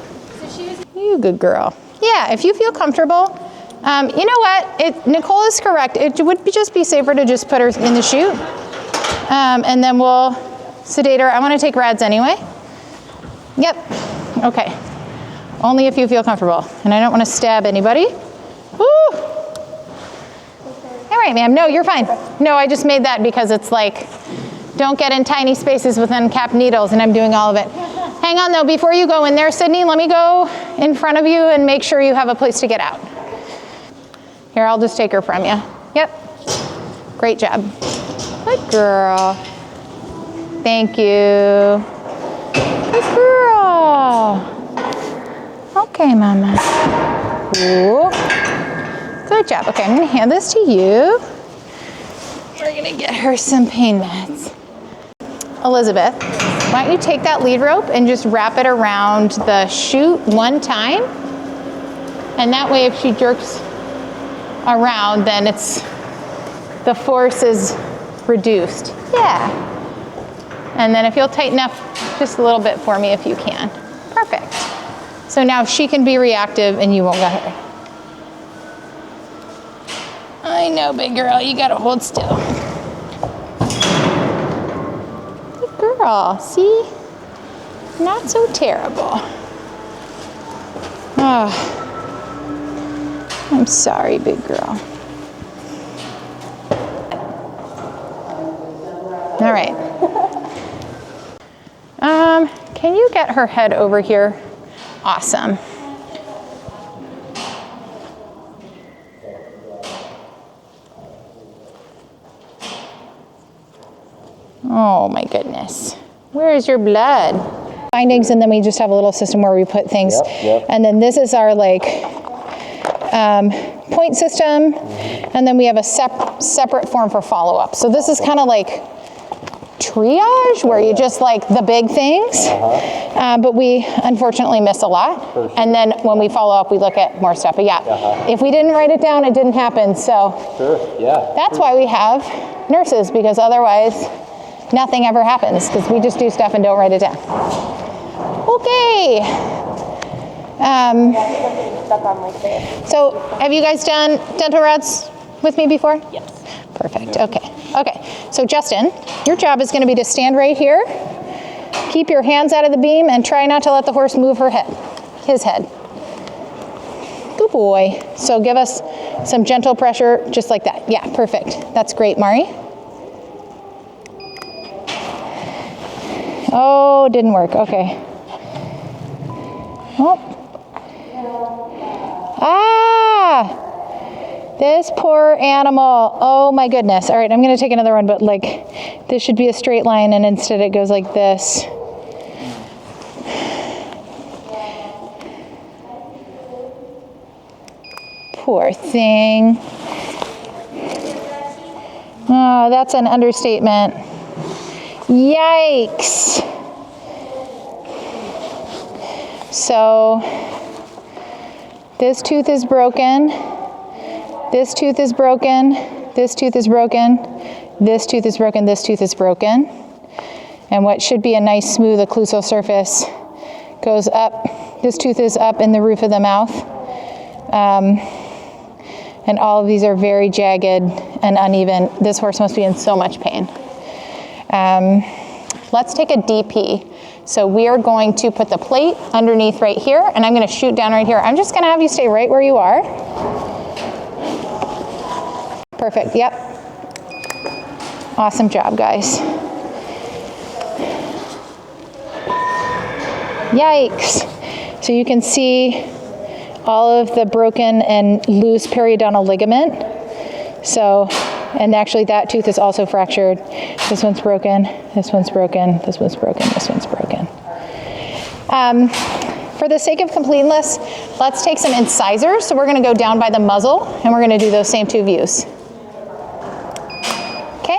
You a good girl. Yeah, if you feel comfortable, You know what? Nicole is correct. It would just be safer to just put her in the chute. And then we'll sedate her. I want to take rads anyway. Yep. Okay. Only if you feel comfortable. And I don't want to stab anybody. Woo! All right, ma'am. No, you're fine. No, I just made that because it's like, don't get in tiny spaces with uncapped needles, and I'm doing all of it. Hang on, though. Before you go in there, Sydney, let me go in front of you and make sure you have a place to get out. Here, I'll just take her from you. Yep. Great job. Good girl. Thank you. Good girl. Okay, Mama. Ooh. Good job. Okay, I'm going to hand this to you. We're going to get her some pain meds. Elizabeth, why don't you take that lead rope and just wrap it around the chute one time. And that way if she jerks around, then the force is reduced. Yeah. And then if you'll tighten up just a little bit for me if you can. Perfect. So now she can be reactive and you won't get her. I know, big girl, you gotta hold still. Good girl, see? Not so terrible. Oh, I'm sorry, big girl. All right. Can you get her head over here? Awesome. Oh my goodness. Where is your blood? Findings, and then we just have a little system where we put things. Yep. And then this is our like point system, and then we have a separate form for follow-up. So this is kind of like triage, where you just like the big things, but we unfortunately miss a lot. Sure. And then when we follow up, we look at more stuff. But yeah, if we didn't write it down, it didn't happen. So that's why we have nurses, because otherwise nothing ever happens, because we just do stuff and don't write it down. Okay. So have you guys done dental rods with me before? Yes. Perfect. Okay. Okay. So Justin, your job is going to be to stand right here, keep your hands out of the beam, and try not to let the horse move his head. Good boy. So give us some gentle pressure, just like that. Yeah, perfect. That's great, Mari. Oh, didn't work. Okay. Oh. Ah! This poor animal. Oh my goodness. All right, I'm going to take another one, but like this should be a straight line, and instead it goes like this. Poor thing. Oh, that's an understatement. Yikes. So this tooth is broken. This tooth is broken. This tooth is broken. This tooth is broken. This tooth is broken. And what should be a nice smooth occlusal surface goes up. This tooth is up in the roof of the mouth. And all of these are very jagged and uneven. This horse must be in so much pain. Let's take a DP. So we are going to put the plate underneath right here, and I'm going to shoot down right here. I'm just going to have you stay right where you are. Perfect. Yep. Awesome job, guys. Yikes. So you can see all of the broken and loose periodontal ligament. So, and actually that tooth is also fractured. This one's broken, this one's broken, this one's broken, this one's broken. For the sake of completeness, let's take some incisors. So we're gonna go down by the muzzle, and we're gonna do those same two views. Okay?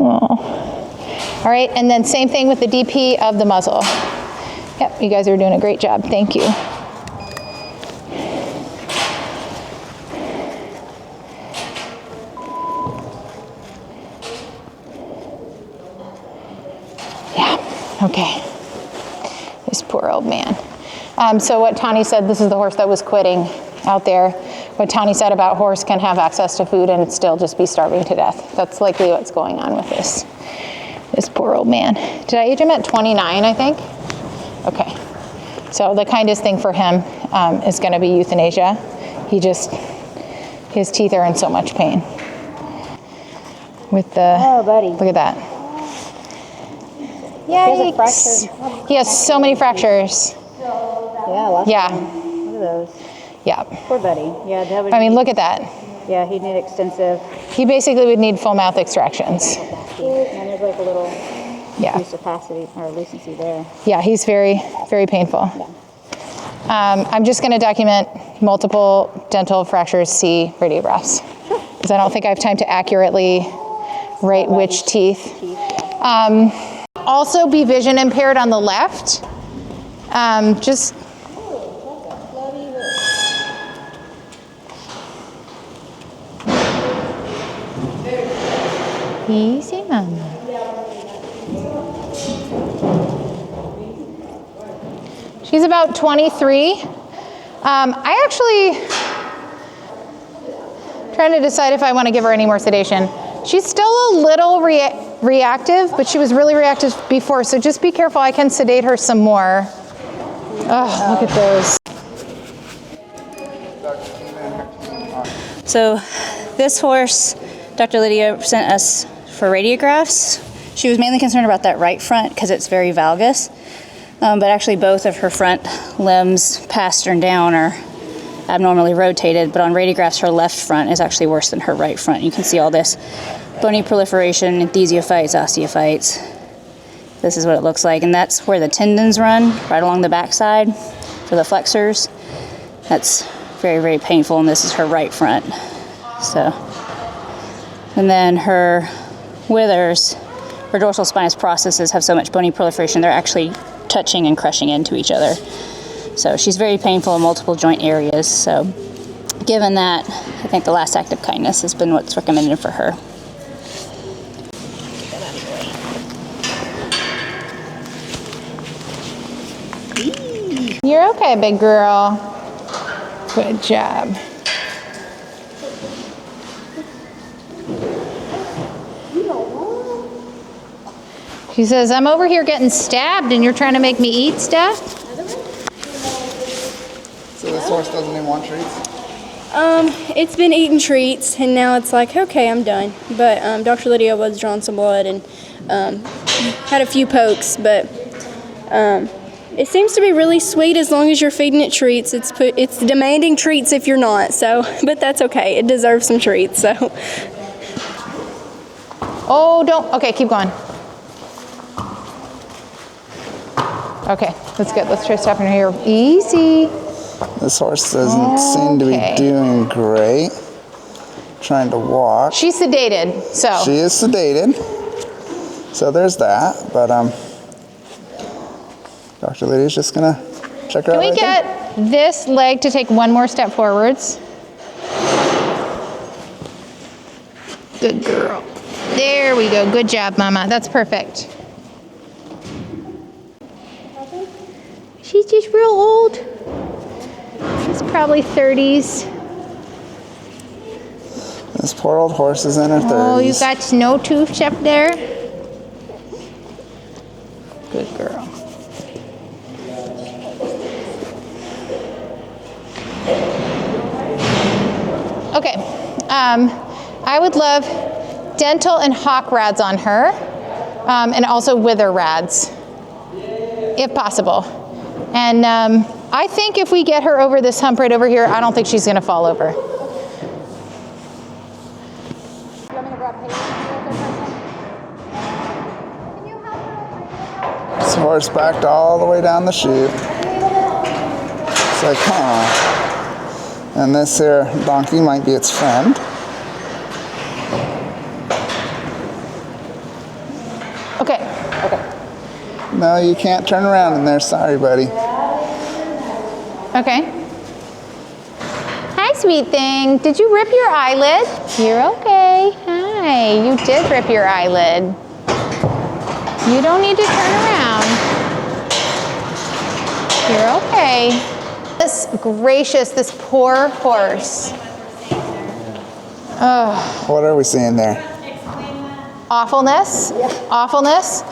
Oh. All right, and then same thing with the DP of the muzzle. Yep, you guys are doing a great job, thank you. Okay, this This poor old man. So what Tani said, this is the horse that was quitting out there. What Tani said about horse can have access to food and still just be starving to death. That's likely what's going on with this poor old man. Did I age him at 29, I think? Okay. So the kindest thing for him is going to be euthanasia. His teeth are in so much pain. With the, Oh, buddy. look at that. He has a Yikes. fracture. He has so many fractures. Yeah, lots Yeah. of them. Look at those. Yeah. Poor buddy. Yeah, that would I mean, look at that. Yeah, he'd need extensive. He basically would need full mouth extractions. And there's like a little Yeah. loose opacity or lucency there. Yeah, he's very, very painful. I'm just going to document multiple dental fractures, C radiographs, because I don't think I have time to accurately rate which teeth. Also be vision impaired on the left. Just easy, mama. She's about 23. I actually trying to decide if I want to give her any more sedation. She's still a little reactive, but she was really reactive before, so just be careful. I can sedate her some more. Oh, look at those. So this horse, Dr. Lydia sent us for radiographs. She was mainly concerned about that right front because it's very valgus. But actually both of her front limbs, past and down, are abnormally rotated, but on radiographs her left front is actually worse than her right front. You can see all this bony proliferation, enthesiophytes, osteophytes. This is what it looks like, and that's where the tendons run, right along the backside for the flexors. That's very, very painful, and this is her right front. So, and then her withers, her dorsal spinous processes have so much bony proliferation, they're actually touching and crushing into each other. So she's very painful in multiple joint areas. So given that, I think the last act of kindness has been what's recommended for her. You're okay, big girl. Good job. She says, I'm over here getting stabbed and you're trying to make me eat stuff? So this horse doesn't even want treats? It's been eating treats, and now it's like, okay, I'm done. But Dr. Lydia was drawing some blood and had a few pokes, but it seems to be really sweet as long as you're feeding it treats. It's demanding treats if you're not, so, but that's okay. It deserves some treats, so. Oh, don't, okay, keep going. Okay, that's good. Let's try stopping her here. Easy. This horse doesn't seem to be doing great. Trying to walk. She's sedated, so. She is sedated. So there's that, but Dr. Lydia's just gonna check her out. Can we get this leg to take one more step forwards? Good girl. There we go. Good job, Mama. That's perfect. She's just real old. She's probably 30s. This poor old horse is in her 30s. Oh, you got snow tooth up there? Good girl. Okay, I would love dental and hock rads on her, and also wither rads, if possible. And I think if we get her over this hump right over here, I don't think she's gonna fall over. This horse backed all the way down the chute. It's like, huh. And this here donkey might be its friend. Okay. No, you can't turn around in there. Sorry, buddy. Okay. Hi, sweet thing. Did you rip your eyelid? You're okay. Hi. You did rip your eyelid. You don't need to turn around. You're okay. This gracious, this poor horse. Oh. What are we seeing there? Awfulness. Awfulness.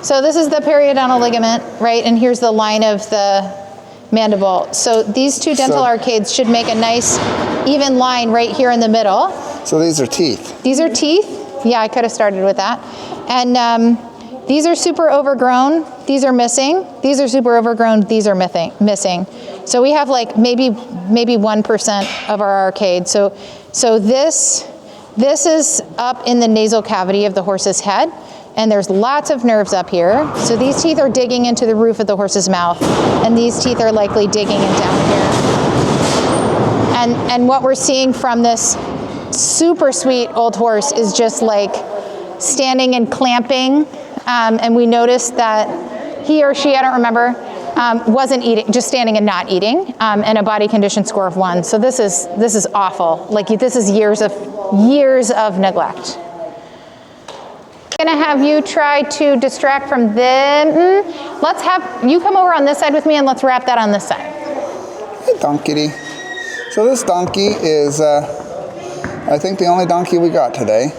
So this is the periodontal ligament, right? And here's the line of the mandible. So these two dental arcades should make a nice even line right here in the middle. So these are teeth. These are teeth. Yeah, I could have started with that. And these are super overgrown. These are missing. These are super overgrown. These are missing. So we have like maybe 1% of our arcade. So this is up in the nasal cavity of the horse's head. And there's lots of nerves up here. So these teeth are digging into the roof of the horse's mouth. And these teeth are likely digging in down here. And what we're seeing from this super sweet old horse is just like standing and clamping. And we noticed that he or she, I don't remember, wasn't eating, just standing and not eating, and a body condition score of 1. So this is awful. Like this is years of neglect. I'm gonna have you try to distract from them. Let's have you come over on this side with me and let's wrap that on this side. Hey, donkey. So this donkey is, I think, the only donkey we got today.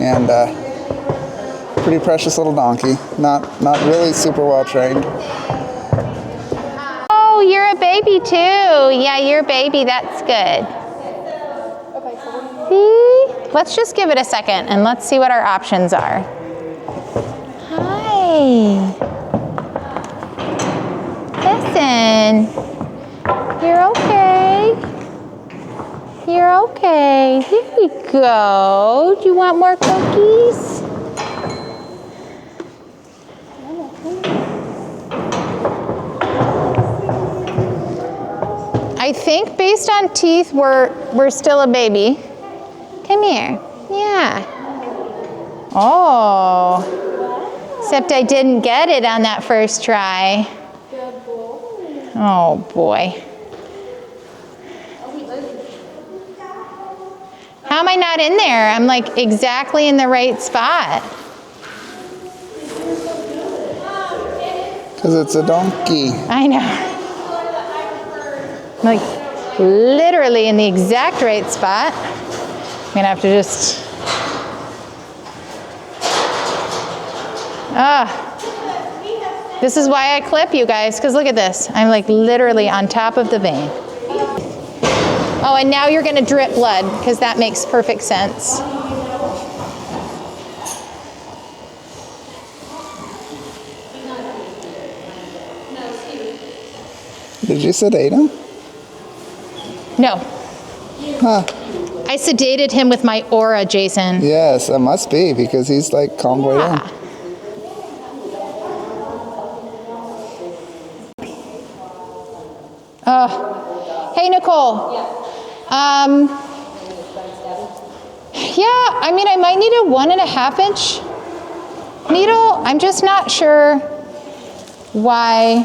And pretty precious little donkey. Not really super well trained. Oh, you're a baby too. Yeah, you're a baby. That's good. See? Let's just give it a second and let's see what our options are. Hi. Listen. You're okay. You're okay. Here we go. Do you want more cookies? I think based on teeth, we're still a baby. Come here. Yeah. Oh. Except I didn't get it on that first try. Oh boy. How am I not in there? I'm like exactly in the right spot. Because it's a donkey. I know. I'm like literally in the exact right spot. I'm gonna have to just, this is why I clip you guys, because look at this. I'm like literally on top of the vein. Oh, and now you're gonna drip blood, because that makes perfect sense. Did you sedate him? No. Huh. I sedated him with my aura, Jason. Yes, that must be, because he's like calmed way down. Hey, Nicole. Yeah, I mean, I might need a 1.5 inch needle. I'm just not sure why.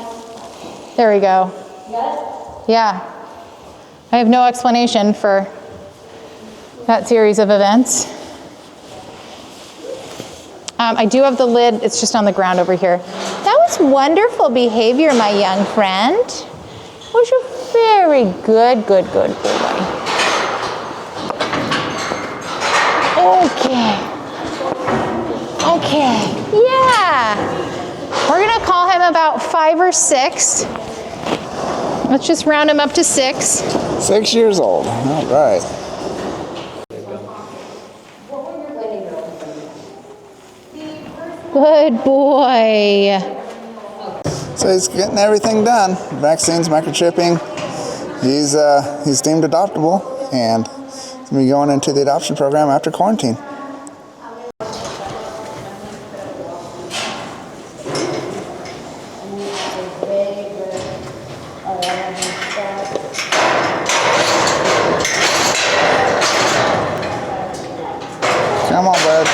There we go. Yeah. I have no explanation for that series of events. I do have the lid, it's just on the ground over here. That was wonderful behavior, my young friend. Was a very good boy. Okay, yeah. We're gonna call him about 5 or 6. Let's just round him up to 6. 6 years old, all right. Good boy. So he's getting everything done. Vaccines, microchipping. He's deemed adoptable, and he's going to be going into the adoption program after quarantine. Come on, bud.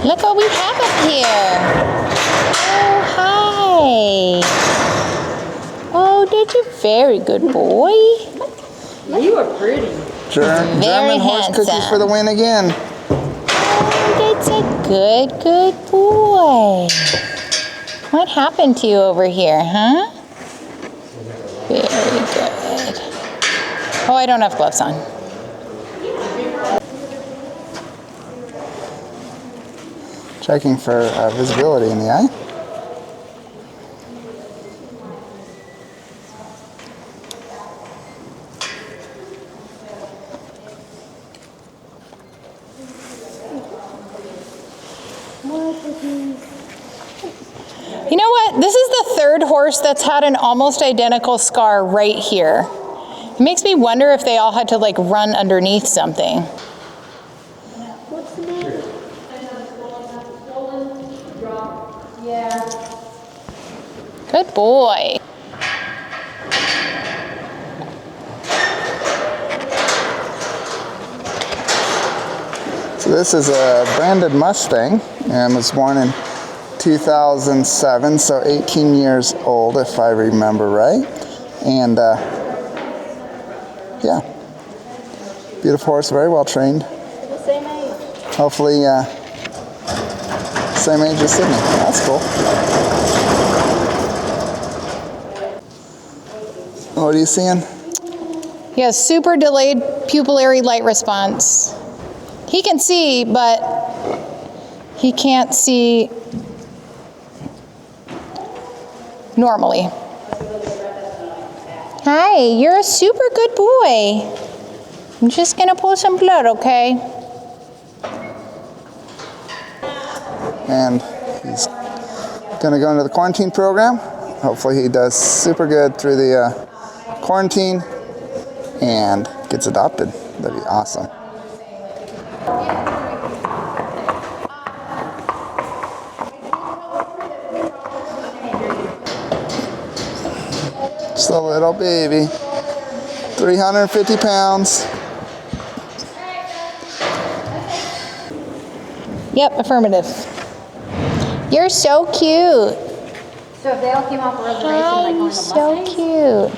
Look what we have up here. Oh, hi. Oh, did you? Very good boy. You are pretty. German horse handsome. cookies for the win again. Oh, that's a good boy. What happened to you over here, huh? Very good. Oh, I don't have gloves on. Checking for visibility in the eye. You know what? This is the third horse that's had an almost identical scar right here. It makes me wonder if they all had to like run underneath something. What's the matter? Good boy. So this is a branded Mustang and was born in 2007, so 18 years old if I remember right. And yeah, beautiful horse, very well trained. The same age. Hopefully same age as Sydney. That's cool. What are you seeing? He has super delayed pupillary light response. He can see, but he can't see normally. Hi, you're a super good boy. I'm just gonna pull some blood, okay? And he's gonna go into the quarantine program. Hopefully he does super good through the quarantine and gets adopted. That'd be awesome. Just a little baby, 350 pounds. Yep, affirmative. You're so cute. So if they all came off a reservation, Hi, like on you're the so Mustang? cute.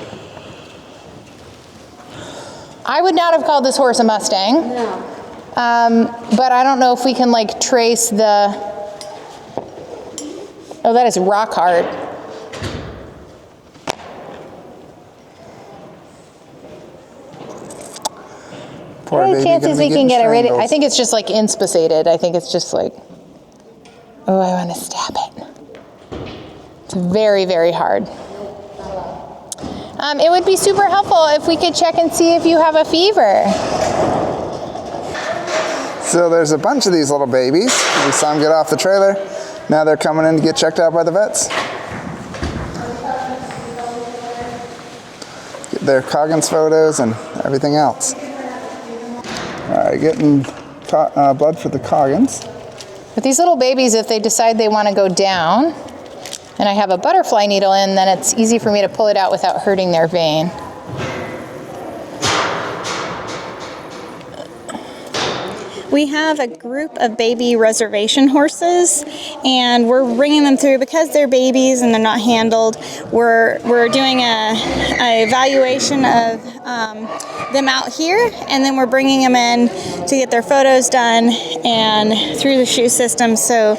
I would not have called this horse a Mustang. No. But I don't know if we can like trace the, oh, that is rock hard. Poor What are the baby chances gonna be we can getting get it ready? I strangles. think it's just like inspissated. I think it's just like, oh, I want to stab it. It's very, very hard. It would be super helpful if we could check and see if you have a fever. So there's a bunch of these little babies. We saw them get off the trailer. Now they're coming in to get checked out by the vets. Get their Coggins photos and everything else. All right, getting blood for the Coggins. With these little babies, if they decide they want to go down, and I have a butterfly needle in, then it's easy for me to pull it out without hurting their vein. We have a group of baby reservation horses, and we're bringing them through because they're babies and they're not handled. We're doing a evaluation of them out here, and then we're bringing them in to get their photos done and through the shoe system, so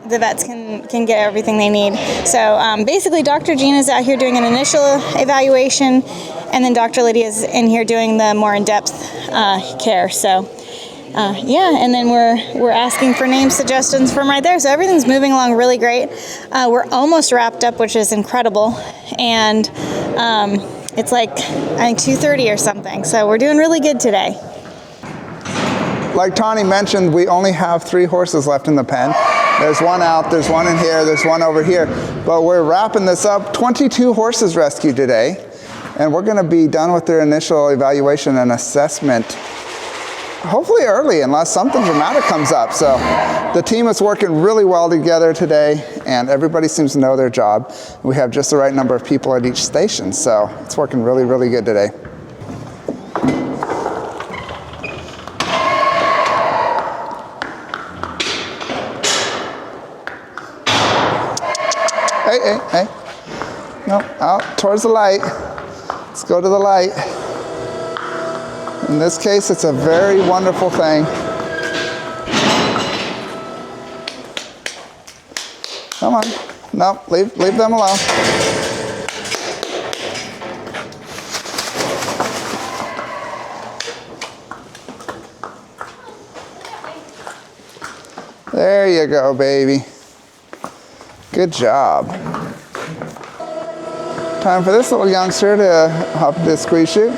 the vets can get everything they need. So basically, Dr. Gina's out here doing an initial evaluation, and then Dr. Lydia's in here doing the more in-depth care. So. Yeah, and then we're asking for name suggestions from right there. So everything's moving along really great. We're almost wrapped up, which is incredible. And it's like, I think 2:30 or something. So we're doing really good today. Like Tawny mentioned, we only have 3 horses left in the pen. There's one out, there's one in here, there's one over here. But we're wrapping this up. 22 horses rescued today. And we're going to be done with their initial evaluation and assessment hopefully early, unless something dramatic comes up. So the team is working really well together today, and everybody seems to know their job. We have just the right number of people at each station, so it's working really, really good today. Hey. No, out towards the light. Let's go to the light. In this case, it's a very wonderful thing. Come on. Nope, leave them alone. There you go, baby. Good job. Time for this little youngster to hop into the squeeze chute,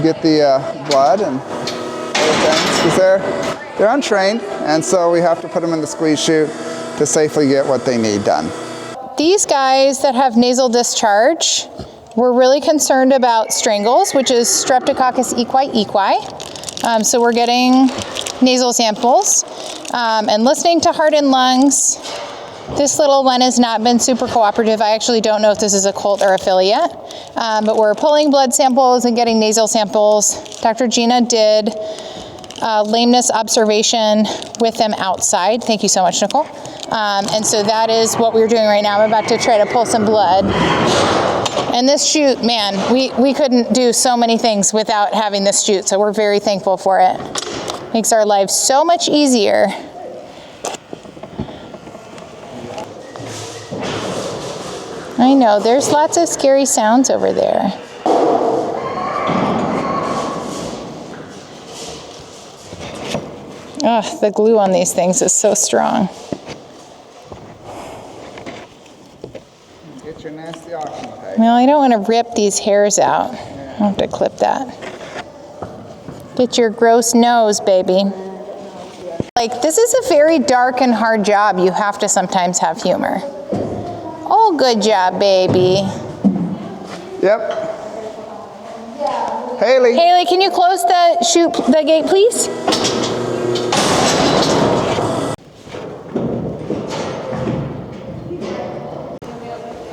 get the blood and other things, because they're untrained, and so we have to put them in the squeeze chute to safely get what they need done. These guys that have nasal discharge, we're really concerned about strangles, which is Streptococcus equi. So we're getting nasal samples and listening to heart and lungs. This little one has not been super cooperative. I actually don't know if this is a colt or a filly yet, but we're pulling blood samples and getting nasal samples. Dr. Gina did lameness observation with them outside. Thank you so much, Nicole. And so that is what we're doing right now. I'm about to try to pull some blood. And this chute, man, we couldn't do so many things without having this chute, so we're very thankful for it. Makes our lives so much easier. I know, there's lots of scary sounds over there. Ugh, the glue on these things is so strong. Get your nasty oxygen tank. Well, I don't want to rip these hairs out. I'll have to clip that. Get your gross nose, baby. Like, this is a very dark and hard job. You have to sometimes have humor. Oh, good job, baby. Yep. Haley. Haley, can you close the gate, please?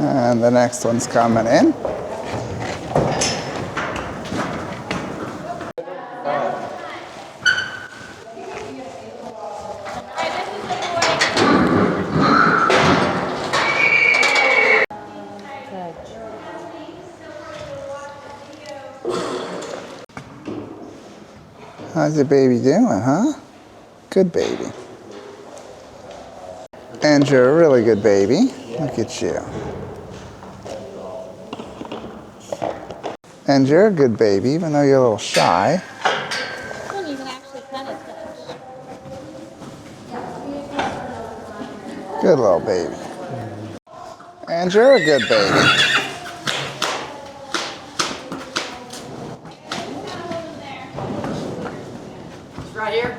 And the next one's coming in. How's your baby doing, huh? Good baby. And you're a really good baby. Look at you. And you're a good baby, even though you're a little shy. One you can actually kind of touch. Good little baby. And you're a good baby. Right here?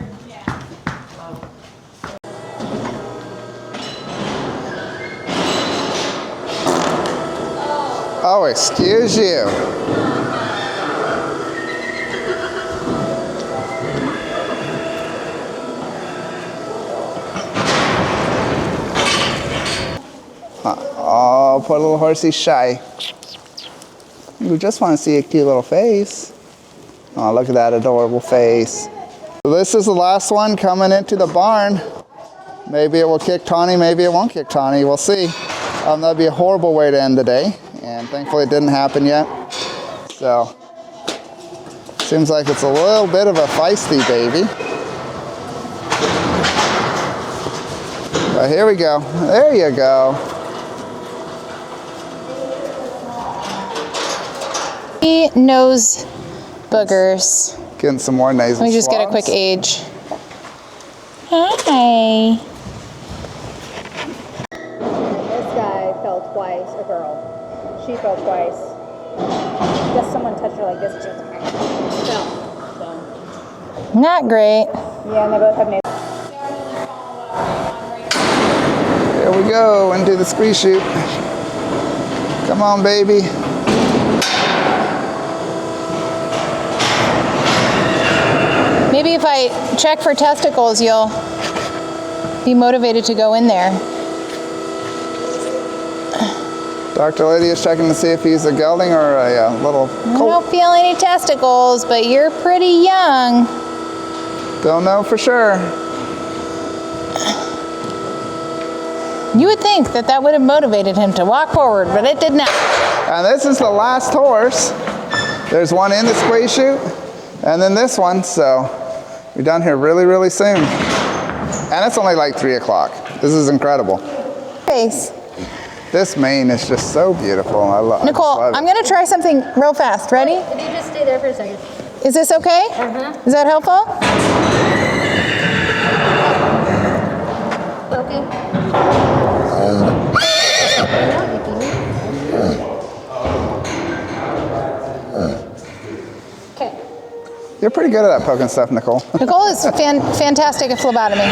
Oh, excuse you. Oh, poor little horsey shy. We just want to see a cute little face. Oh, look at that adorable face. So this is the last one coming into the barn. Maybe it will kick Tawny, maybe it won't kick Tawny. We'll see. That'd be a horrible way to end the day. And thankfully it didn't happen yet. So, seems like it's a little bit of a feisty baby. But here we go. There you go. Nose boogers. Getting some more nasal Let me just get a quick age. Hi. This guy fell twice, a girl. She fell twice. Just someone touched her like this and she was fell. So. Not great. Yeah, and they both have nasal. There we go, into the squeeze chute. Come on, baby. Maybe if I check for testicles, you'll be motivated to go in there. Dr. Lydia's checking to see if he's a gelding or a little I colt. don't feel any testicles, but you're pretty young. Don't know for sure. You would think that that would have motivated him to walk forward, but it did not. And this is the last horse. There's one in the squeeze chute, and then this one, so we're done here really, really soon. And it's only like 3 o'clock. This is incredible. Face. This mane is just so beautiful. Nicole, I'm gonna try something real fast. Ready? If you just stay there for a second. Is this okay? Is that helpful? Okay. Okay. You're pretty good at that poking stuff, Nicole. Nicole is fantastic at phlebotomy.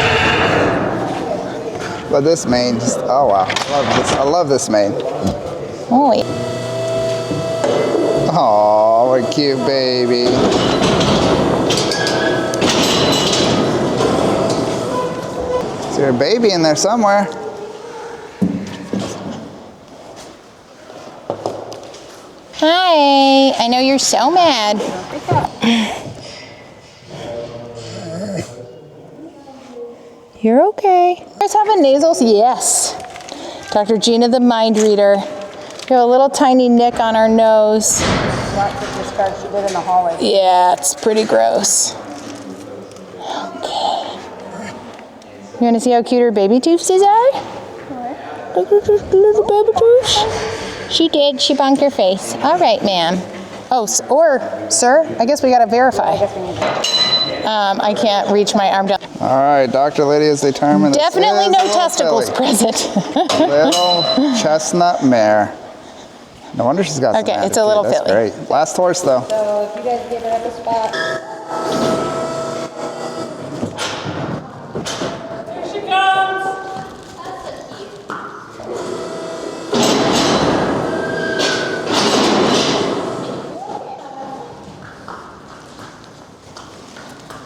But this mane, just, oh wow, I love this mane. Holy. Oh, what a cute baby. Is there a baby in there somewhere? Hi. I know you're so mad. You're okay. You guys have a nasal? Yes. Dr. Gina, the mind reader. We have a little tiny nick on our nose. Lots of discharge she did in the hallway. Yeah, it's pretty gross. Okay. You want to see how cute her baby toothsies are? Look at those little baby tooths. She did. She bonked her face. All right, ma'am. Oh, or, sir, I guess we got to verify. I can't reach my arm down. All right, Dr. Lydia's determined. Definitely this no is a little testicles filly. present. Little chestnut mare. No wonder she's got some Okay, it's a attitude. little That's filly. great. Last horse, though. So if you guys give her up a spot. Here she comes.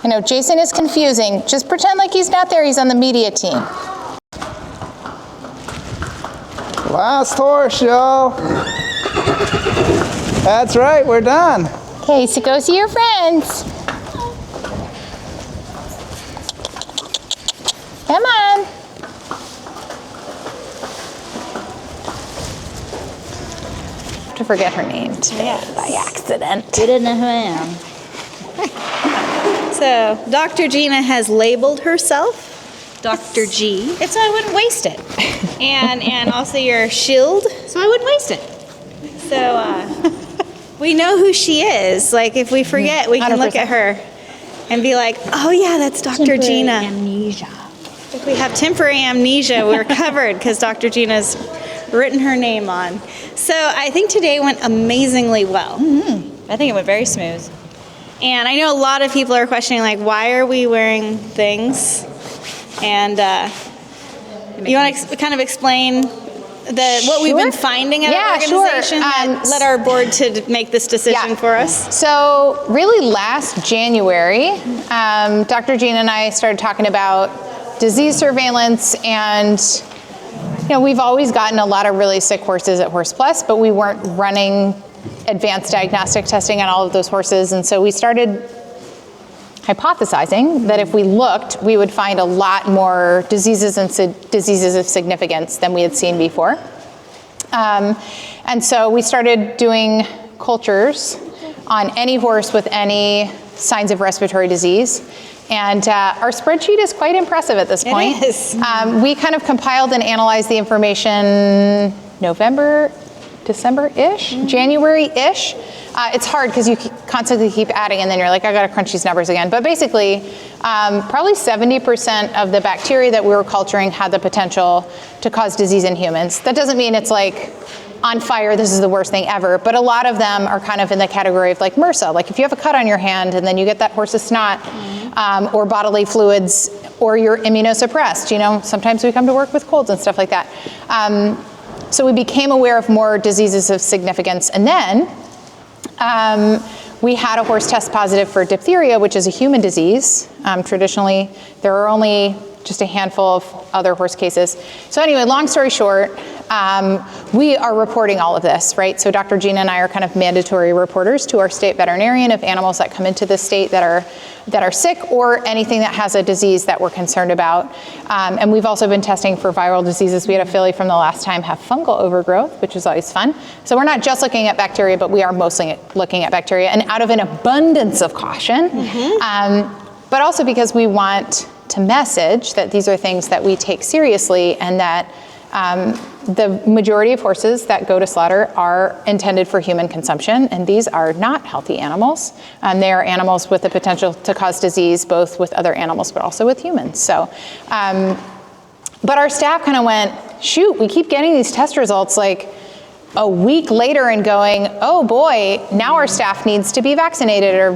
I know Jason is confusing. Just pretend like he's not there. He's on the media team. Last horse, y'all. That's right, we're done. Okay, so go see your friends. Come on. To forget her name today by accident. Didn't know who I am. So Dr. Gina has labeled herself Dr. G. It's so I wouldn't waste it. and also your shield. So I wouldn't waste it. So we know who she is. Like if we forget, we can look 100%. at her and be like, oh yeah, that's Dr. Gina. Amnesia. If we have temporary amnesia, we're covered because Dr. Gina's written her name on. So I think today went amazingly well. I think it went very smooth. And I know a lot of people are questioning, like, why are we wearing things? And you want to kind of explain what we've been finding at our organization that led our board to make this decision for us? So really last January, Dr. Gina and I started talking about disease surveillance, and we've always gotten a lot of really sick horses at Horse Plus, but we weren't running advanced diagnostic testing on all of those horses, and so we started hypothesizing that if we looked, we would find a lot more diseases and diseases of significance than we had seen before. And so we started doing cultures on any horse with any signs of respiratory disease. And our spreadsheet is quite impressive at this point. It is. We kind of compiled and analyzed the information November, December-ish, January-ish. It's hard because you constantly keep adding and then you're like, I gotta crunch these numbers again. But basically, probably 70% of the bacteria that we were culturing had the potential to cause disease in humans. That doesn't mean it's like on fire, this is the worst thing ever, but a lot of them are kind of in the category of like MRSA. Like if you have a cut on your hand and then you get that horse's snot, or bodily fluids, or you're immunosuppressed, sometimes we come to work with colds and stuff like that. So we became aware of more diseases of significance. And then we had a horse test positive for diphtheria, which is a human disease. Traditionally, there are only just a handful of other horse cases. So anyway, long story short, we are reporting all of this, right? So Dr. Gina and I are kind of mandatory reporters to our state veterinarian of animals that come into the state that are sick or anything that has a disease that we're concerned about. And we've also been testing for viral diseases. We had a filly from the last time have fungal overgrowth, which is always fun. So we're not just looking at bacteria, but we are mostly looking at bacteria, and out of an abundance of caution, but also because we want to message that these are things that we take seriously and that The majority of horses that go to slaughter are intended for human consumption, and these are not healthy animals. They are animals with the potential to cause disease, both with other animals, but also with humans. So, but our staff kind of went, shoot, we keep getting these test results like a week later and going, oh boy, now our staff needs to be vaccinated, or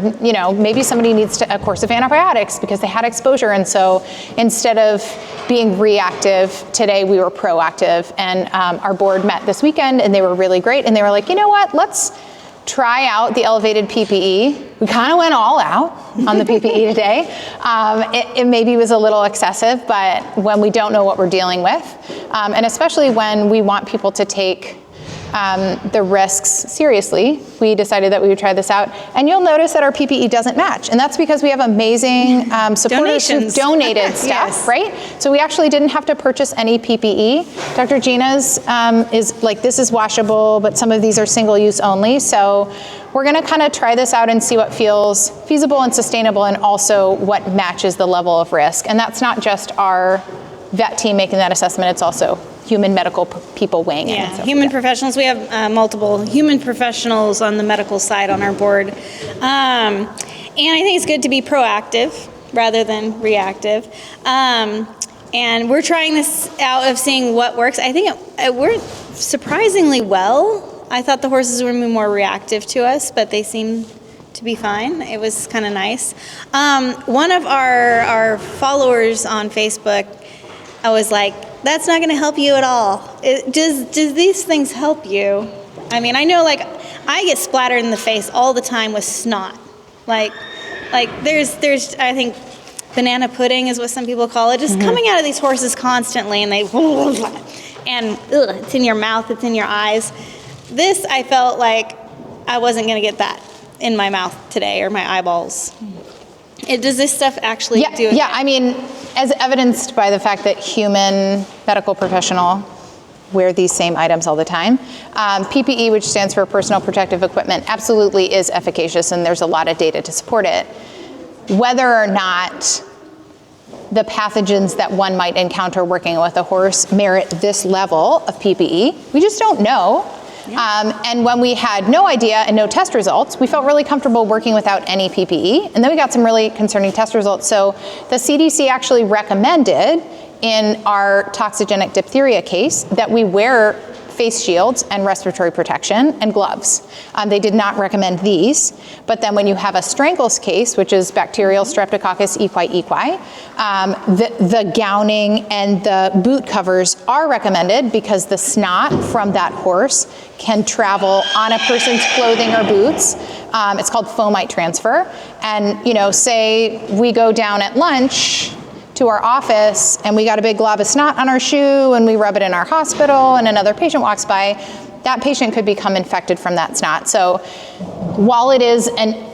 maybe somebody needs a course of antibiotics because they had exposure. And so instead of being reactive, today we were proactive. And our board met this weekend and they were really great. And they were like, you know what, let's try out the elevated PPE. We kind of went all out on the PPE today. It maybe was a little excessive, but when we don't know what we're dealing with, and especially when we want people to take the risks seriously, we decided that we would try this out. And you'll notice that our PPE doesn't match. And that's because we have amazing supporters who donated stuff, right? So we actually didn't have to purchase any PPE. Dr. Gina's is like, this is washable, but some of these are single use only. So we're gonna kind of try this out and see what feels feasible and sustainable, and also what matches the level of risk. And that's not just our vet team making that assessment, it's also human medical people weighing in. Yeah, human professionals. We have multiple human professionals on the medical side on our board. And I think it's good to be proactive rather than reactive. And we're trying this out of seeing what works. I think it worked surprisingly well. I thought the horses would be more reactive to us, but they seem to be fine. It was kind of nice. One of our followers on Facebook, I was like, that's not going to help you at all. Does these things help you? I mean, I know, like, I get splattered in the face all the time with snot. Like there's I think banana pudding is what some people call it, just coming out of these horses constantly, and it's in your mouth, it's in your eyes. This, I felt like I wasn't going to get that in my mouth today, or my eyeballs. Does this stuff actually do it? Yeah, I mean, as evidenced by the fact that human medical professional wear these same items all the time. PPE, which stands for personal protective equipment, absolutely is efficacious, and there's a lot of data to support it. Whether or not the pathogens that one might encounter working with a horse merit this level of PPE, we just don't know. And when we had no idea and no test results, we felt really comfortable working without any PPE. And then we got some really concerning test results. So the CDC actually recommended in our toxigenic diphtheria case that we wear face shields and respiratory protection and gloves. They did not recommend these. But then when you have a strangles case, which is bacterial Streptococcus equi, the gowning and the boot covers are recommended, because the snot from that horse can travel on a person's clothing or boots. It's called fomite transfer. And say we go down at lunch to our office and we got a big glob of snot on our shoe and we rub it in our hospital and another patient walks by, that patient could become infected from that snot. So while it is an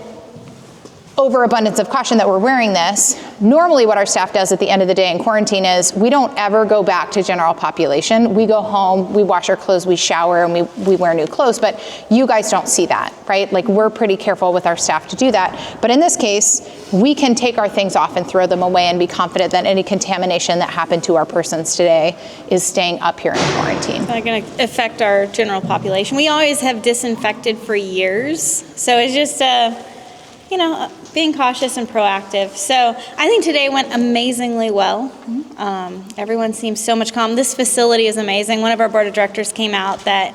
overabundance of caution that we're wearing this, normally what our staff does at the end of the day in quarantine is we don't ever go back to general population. We go home, we wash our clothes, we shower, and we wear new clothes, but you guys don't see that, right? Like, we're pretty careful with our staff to do that. But in this case, we can take our things off and throw them away and be confident that any contamination that happened to our persons today is staying up here in quarantine. It's not going to affect our general population. We always have disinfected for years, so it's just being cautious and proactive. So I think today went amazingly well. Everyone seems so much calm. This facility is amazing. One of our board of directors came out that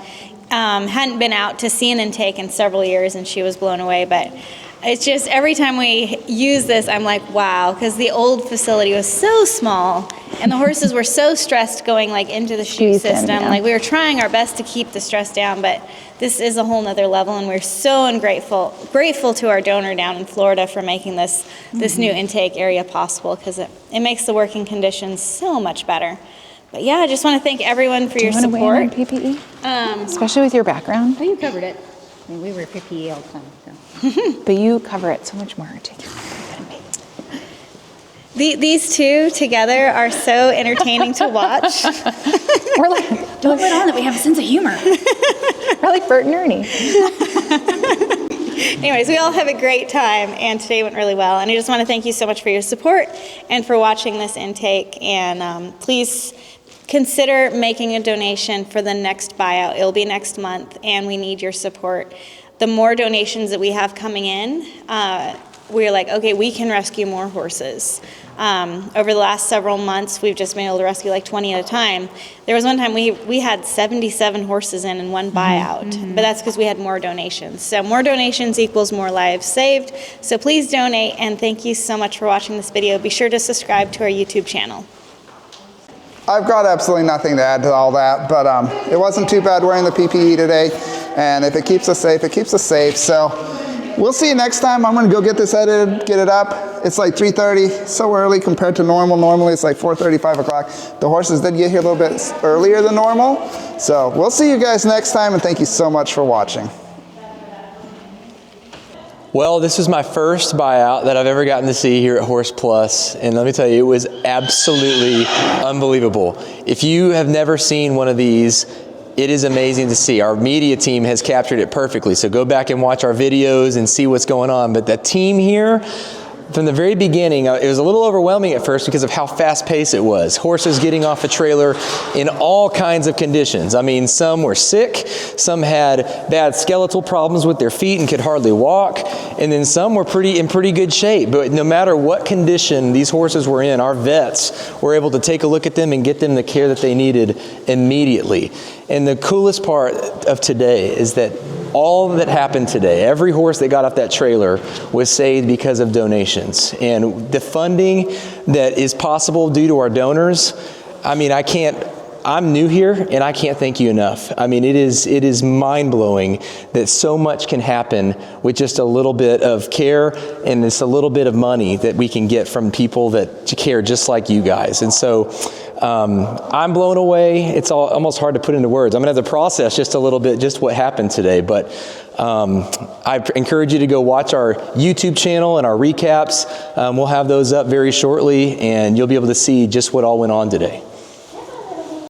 hadn't been out to see an intake in several years, and she was blown away. But it's just every time we use this, I'm like, wow, because the old facility was so small, and the horses were so stressed going into the shoe system. Like, we were trying our best to keep the stress down, but this is a whole nother level, and we're so grateful to our donor down in Florida for making this new intake area possible, because it makes the working conditions so much better. But yeah, I just want to thank everyone for your support. Weigh in on PPE? Especially with your background. Oh, you covered it. I mean, we wear PPE all the time. So. But you cover it so much more articulately than me. These two together are so entertaining to watch. We're like, don't let on that we have a sense of humor. We're like Bert and Ernie. Anyways, we all have a great time, and today went really well. And I just want to thank you so much for your support and for watching this intake. And please consider making a donation for the next buyout. It'll be next month, and we need your support. The more donations that we have coming in, we're like, okay, we can rescue more horses. Over the last several months, we've just been able to rescue like 20 at a time. There was one time we had 77 horses in one buyout, but that's because we had more donations. So more donations equals more lives saved. So please donate, and thank you so much for watching this video. Be sure to subscribe to our YouTube channel. I've got absolutely nothing to add to all that, but it wasn't too bad wearing the PPE today, and if it keeps us safe, it keeps us safe. So we'll see you next time. I'm gonna go get this edited, get it up. It's like 3:30, so early compared to normal. Normally it's like 4:30, 5 o'clock. The horses did get here a little bit earlier than normal. So we'll see you guys next time, and thank you so much for watching. Well, this is my first buyout that I've ever gotten to see here at Horse Plus, and let me tell you, it was absolutely unbelievable. If you have never seen one of these, it is amazing to see. Our media team has captured it perfectly, so go back and watch our videos and see what's going on. But the team here, from the very beginning, it was a little overwhelming at first because of how fast-paced it was. Horses getting off a trailer in all kinds of conditions. I mean, some were sick, some had bad skeletal problems with their feet and could hardly walk, and then some were in pretty good shape. But no matter what condition these horses were in, our vets were able to take a look at them and get them the care that they needed immediately. And the coolest part of today is that all that happened today, every horse that got off that trailer was saved because of donations. And the funding that is possible due to our donors, I mean, I'm new here and I can't thank you enough. I mean, it is mind-blowing that so much can happen with just a little bit of care and just a little bit of money that we can get from people that care just like you guys. And so I'm blown away. It's almost hard to put into words. I'm gonna have to process just a little bit just what happened today, but I encourage you to go watch our YouTube channel and our recaps. We'll have those up very shortly, and you'll be able to see just what all went on today.